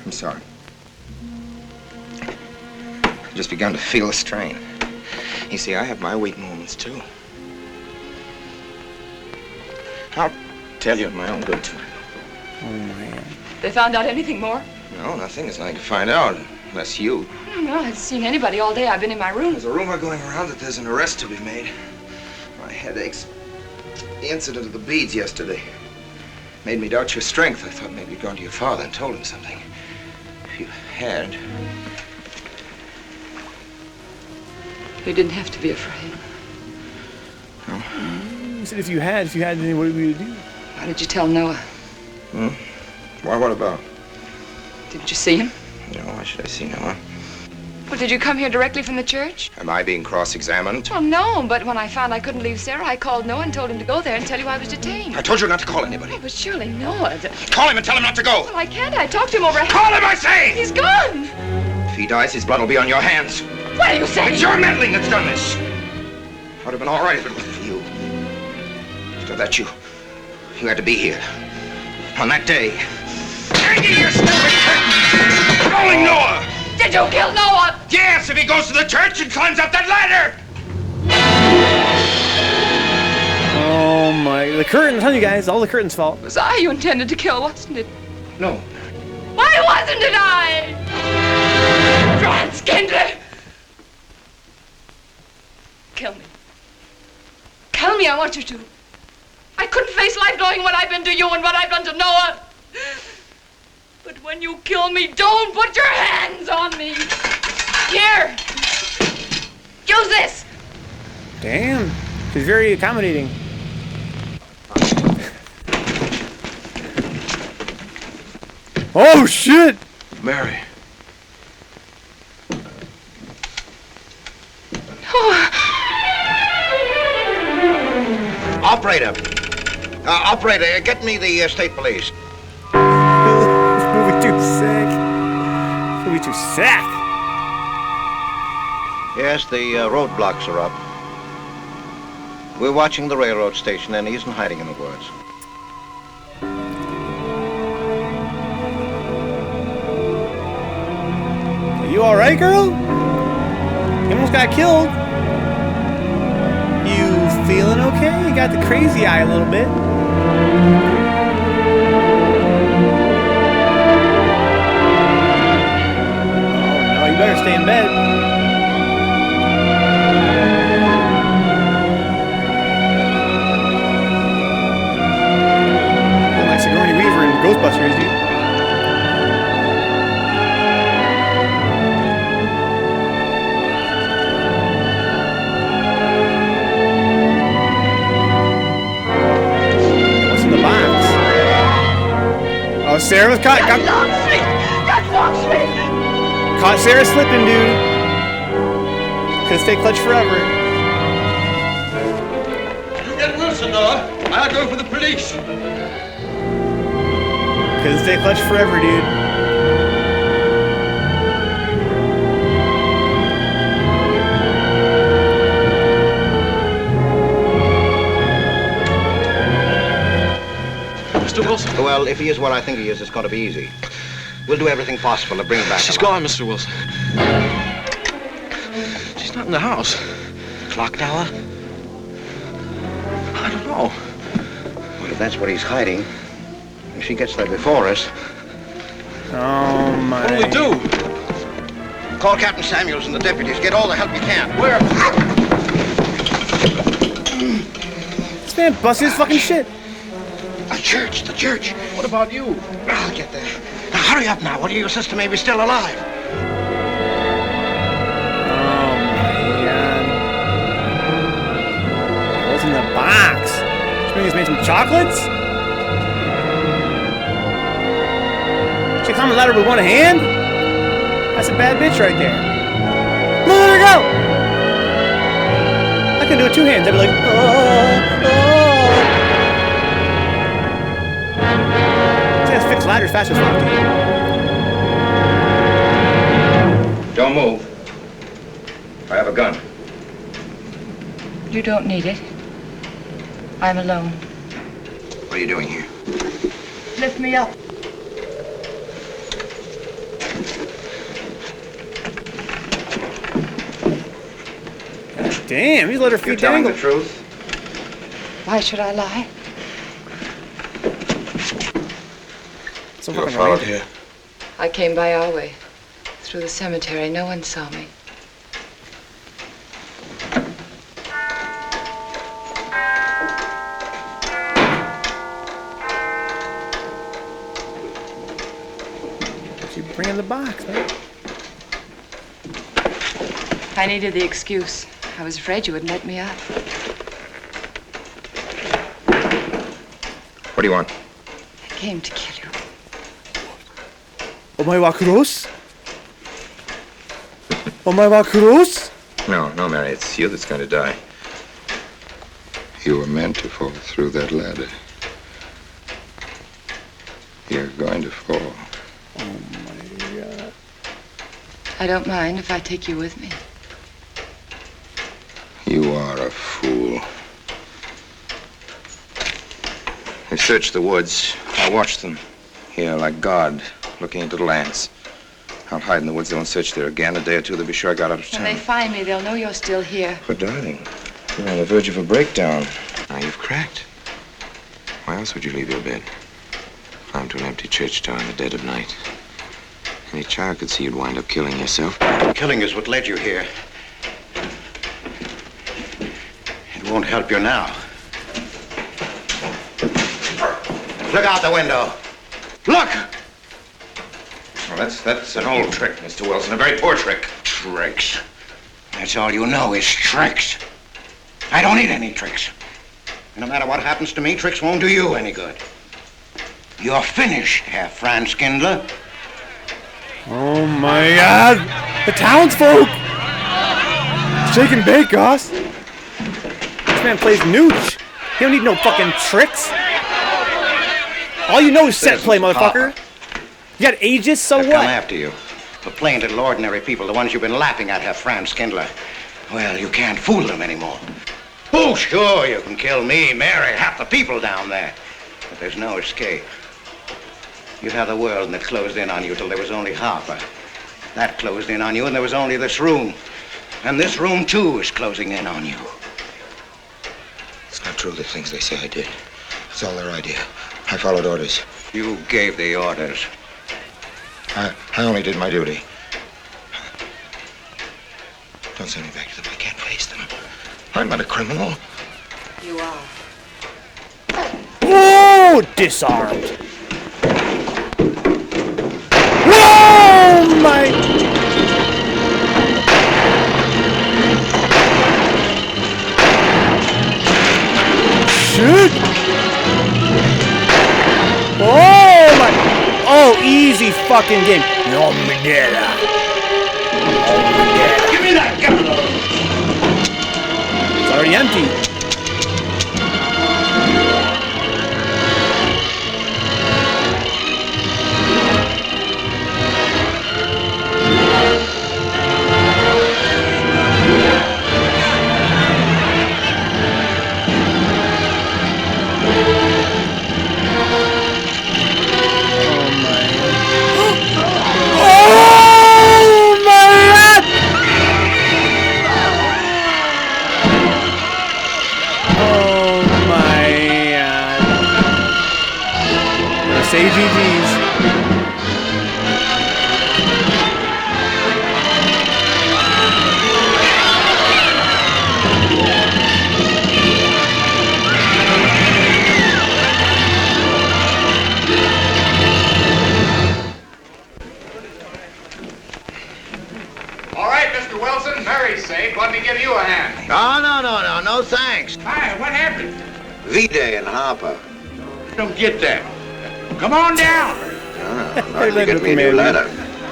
I'm sorry. I've just begun to feel the strain. You see, I have my weak moments, too. I'll tell you in my own good time. Oh, man. They found out anything more? No, nothing. There's nothing to find out, unless you. No, I haven't seen anybody all day. I've been in my room. There's a rumor going around that there's an arrest to be made. My headaches. The incident of the beads yesterday made me doubt your strength. I thought maybe you'd gone to your father and told him something. If you had... You didn't have to be afraid. No. You said if you had, then what would you do? Why did you tell Noah? Why, what about? Didn't you see him? No, why should I see Noah? Well, did you come here directly from the church? Am I being cross-examined? Well, no, but when I found I couldn't leave Sarah, I called Noah and told him to go there and tell you I was detained. I told you not to call anybody. Oh, but surely Noah... Call him and tell him not to go. Well, I can't. I talked to him over... Call him, I say! He's gone! If he dies, his blood will be on your hands. What are you saying? It's your meddling that's done this. I'd have been all right if it wasn't for you. So that you had to be here. On that day. Hanging your stupid curtain! Calling Noah! Did you kill Noah? Yes, if he goes to the church and climbs up that ladder! Oh my, the curtains, huh, you guys? All the curtains' fault. It was I you intended to kill, wasn't it? No. Why wasn't it I? Franz Kindler! Kill me. Kill me, I want you to. I couldn't face life knowing what I've been to you and what I've done to Noah. But when you kill me, don't put your hands on me. Here. Use this. Damn. She's very accommodating. Oh, shit. Mary. Operator. Operator, get me the state police. This movie too sick. This movie too sick. Yes, the roadblocks are up. We're watching the railroad station, and he isn't hiding in the woods. Are you all right, girl? You almost got killed. You feeling okay? You got the crazy eye a little bit. Oh no, you better stay in bed. You're like Sigourney Weaver in Ghostbusters, dude. Oh, Sarah was caught. Caught Sarah slipping, dude. Could've stayed clutch forever. You get Wilson, Noah. I'll go for the police. Could've stayed clutch forever, dude. Mr. Wilson. Well, if he is what I think he is, it's going to be easy. We'll do everything possible to bring him back. She's gone, Mr. Wilson. She's not in the house. Clock tower? I don't know. Well, if that's where he's hiding, if she gets there before us, Oh my. What do we do? Call Captain Samuels and the deputies. Get all the help you can. Where? This man busted his fucking shit. The church. What about you? I'll get there. Now hurry up now. One of your sister may be still alive. Oh my god. What's in the box? Spring made some chocolates? She climbed the ladder with one hand? That's a bad bitch right there. Look, let her go! I could do it with two hands. I'd be like, See, let's fix ladders fast as fuck. Don't move. I have a gun. You don't need it. I'm alone. What are you doing here? Lift me up. Damn, he's let her feet telling dangle. the truth. Why should I lie? So You were fucking followed romantic. here. I came by our way. Through the cemetery. No one saw me. You bring in the box, man. I needed the excuse. I was afraid you wouldn't let me up. What do you want? I came to kill you. Omae cruz? Omae cruz? No, Mary. It's you that's going to die. You were meant to fall through that ladder. You're going to fall. Oh my god. I don't mind if I take you with me. You are a fool. They searched the woods. I watched them. Here, like God, looking into the lands. I'll hide in the woods. They won't search there again. A day or two, they'll be sure I got out of When they town. find me, they'll know you're still here. But, darling, you're on the verge of a breakdown. Now you've cracked. Why else would you leave your bed? Climb to an empty church tower in the dead of night. Any child could see you'd wind up killing yourself. Killing is what led you here. It won't help you now. Look out the window. Look! Well, that's an old trick, Mr. Wilson. A very poor trick. Tricks. That's all you know is tricks. I don't need any tricks. No matter what happens to me, tricks won't do you any good. You're finished, Herr Franz Kindler. Oh my god! The townsfolk! Shake and bake, Goss. This man plays nooch. He don't need no fucking tricks. All you know is set play, motherfucker. You got ages, so They've what? come after you. The plain little ordinary people, the ones you've been laughing at, Herr Franz Kindler. Well, you can't fool them anymore. Oh, sure, you can kill me, Mary, half the people down there. But there's no escape. You have the world, and it closed in on you till there was only Harper. That closed in on you, and there was only this room. And this room, too, is closing in on you. It's not true, the things they say I did. It's all their idea. I followed orders. You gave the orders. I only did my duty. Don't send me back to them. I can't face them. I'm not a criminal. You are. Oh, disarmed. Oh my! Shit! Oh my! Oh, easy fucking game. No Medela. Give me that gun! It's already empty. Say GG's. say. Let me give you a hand. No, thanks. Hi, what happened? V-Day and Harper. I don't get that. Come on down. Why did you get me a new ladder?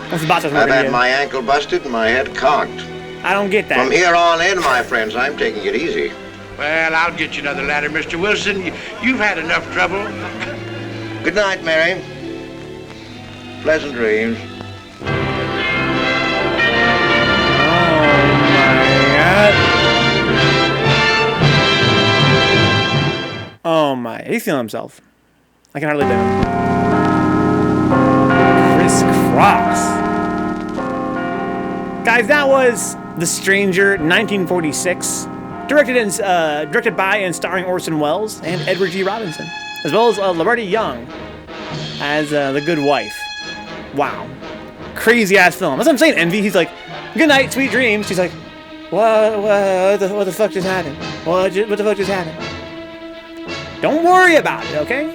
That's the boss I've had my ankle busted and my head conked. I don't get that. From here on in, my friends, I'm taking it easy. Well, I'll get you another ladder, Mr. Wilson. You've had enough trouble. Good night, Mary. Pleasant dreams. Oh my, he's feeling himself. I can hardly blame him. Chris Cross. Guys, that was The Stranger, 1946. Directed by and starring Orson Welles and Edward G. Robinson, as well as Loretta Young as the good wife. Wow. Crazy ass film. That's what I'm saying, Envy. He's like, good night, sweet dreams. She's like, what the fuck just happened? What the fuck just happened? Don't worry about it, okay?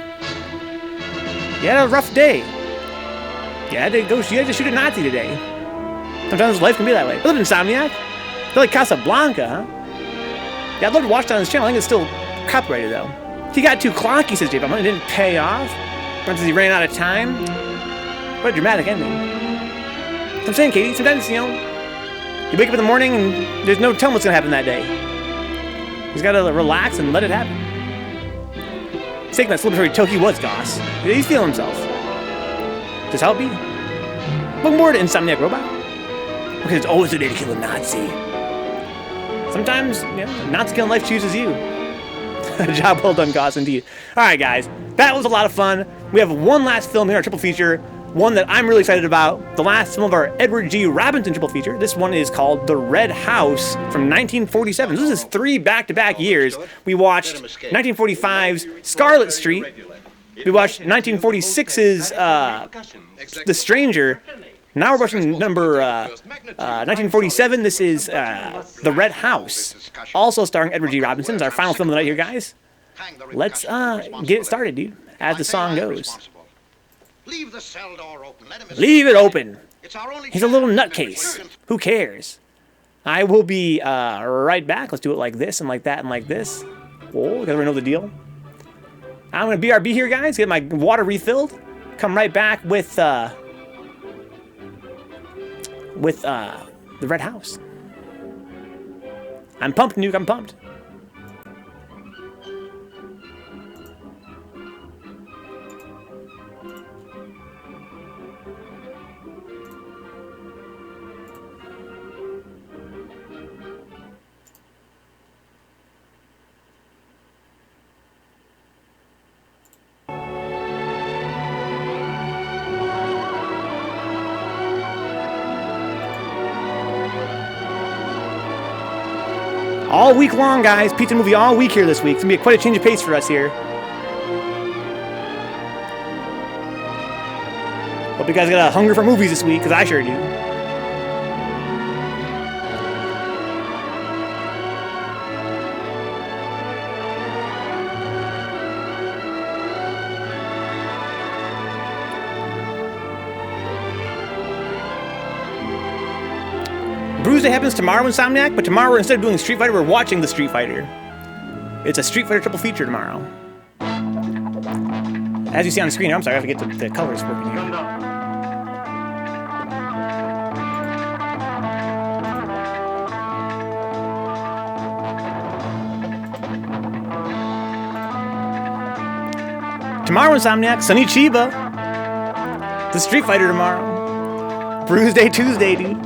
You had a rough day. You had to shoot a Nazi today. Sometimes life can be that way. I live in Insomniac. They're like Casablanca, huh? Yeah, I'd love to watch that on his channel. I think it's still copyrighted, though. He got too clonky, says J-Bomb. It didn't pay off. Runs as he ran out of time. What a dramatic ending. I'm saying, Katie, sometimes, you wake up in the morning and there's no telling what's going to happen that day. He's got to relax and let it happen. He's taking that celebratory toke. He was Goss. He's feeling himself. Just how it be. Welcome aboard, Insomniac Robot. Because it's always a day to kill a Nazi. Sometimes, Nazi killing life chooses you. Job well done, Goss, indeed. Alright, guys. That was a lot of fun. We have one last film here, our triple feature. One that I'm really excited about. The last film of our Edward G. Robinson triple feature. This one is called The Red House from 1947. This is 3 back-to-back years. We watched 1945's Scarlet Street. We watched 1946's The Stranger. Now we're watching number 1947. This is The Red House, also starring Edward G. Robinson. It's our final film of the night here, guys. Let's get it started, dude, as the song goes. Leave the cell door open. Let him Leave it open. He's a little nutcase. Who cares? I will be right back. Let's do it like this and like that and like this. Oh, you guys know the deal. I'm going to BRB here, guys. Get my water refilled. Come right back with The Red House. I'm pumped, Nuke. I'm pumped. All week long, guys. Pizza movie all week here this week. It's going to be quite a change of pace for us here. Hope you guys got a hunger for movies this week, because I sure do. Bruise Day happens tomorrow in Insomniac, but tomorrow instead of doing Street Fighter, we're watching the Street Fighter. It's a Street Fighter triple feature tomorrow. As you see on the screen, I'm sorry, I have to get the colors working here. Tomorrow Insomniac, Sunny Chiba. The Street Fighter tomorrow. Bruise Day Tuesday, dude.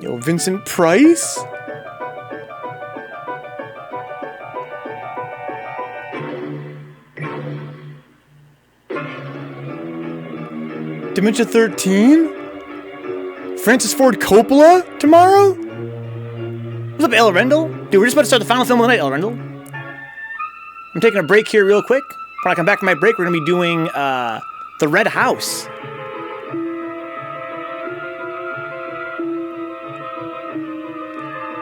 Yo, Vincent Price? Dementia 13? Francis Ford Coppola tomorrow? What's up, El Rendell? Dude, we're just about to start the final film of the night, El Rendell. I'm taking a break here real quick. When I come back from my break, we're going to be doing The Red House.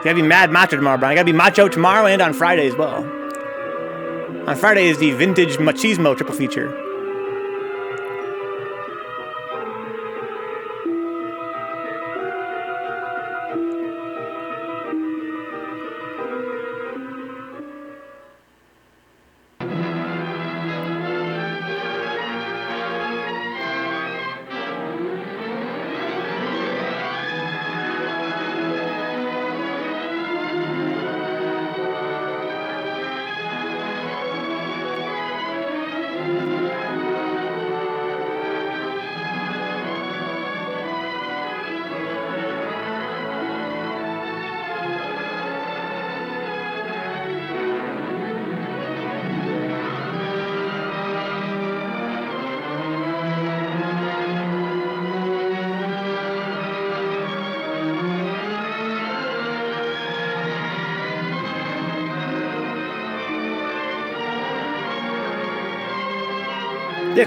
Gotta be mad macho tomorrow, Brian. Gotta be macho tomorrow and on Friday as well. On Friday is the vintage machismo triple feature.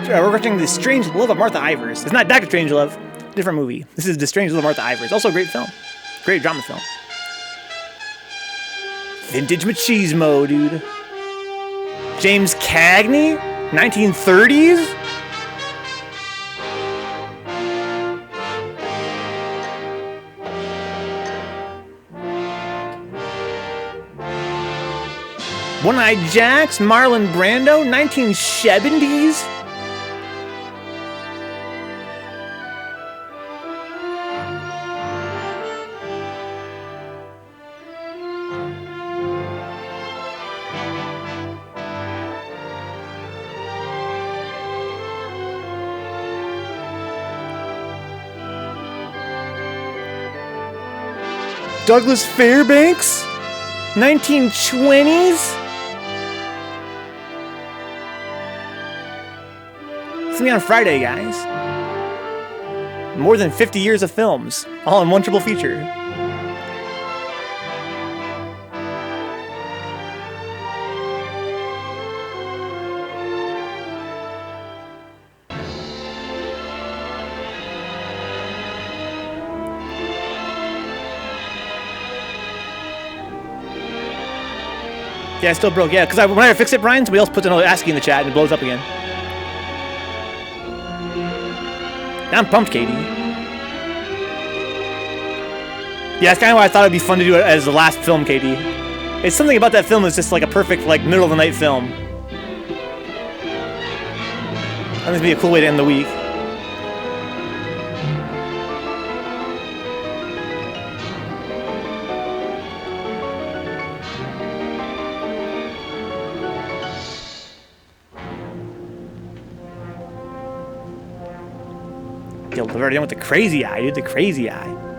We're watching The Strange Love of Martha Ivers. It's not Dr. Strangelove, different movie. This is The Strange Love of Martha Ivers. Also a great film. Great drama film. Vintage machismo, dude. James Cagney? 1930s? One-Eyed Jacks? Marlon Brando? 1970s? Douglas Fairbanks? 1920s? It's gonna be on Friday, guys. More than 50 years of films, all in one triple feature. Yeah, it still broke. Yeah, because when I fix it, Brian, somebody else puts another ASCII in the chat and it blows up again. Now I'm pumped, Katie. Yeah, that's kind of why I thought it'd be fun to do it as the last film, Katie. It's something about that film that's just like a perfect, like, middle of the night film. That would be a cool way to end the week. Yo, we're already done with the crazy eye, dude. The crazy eye.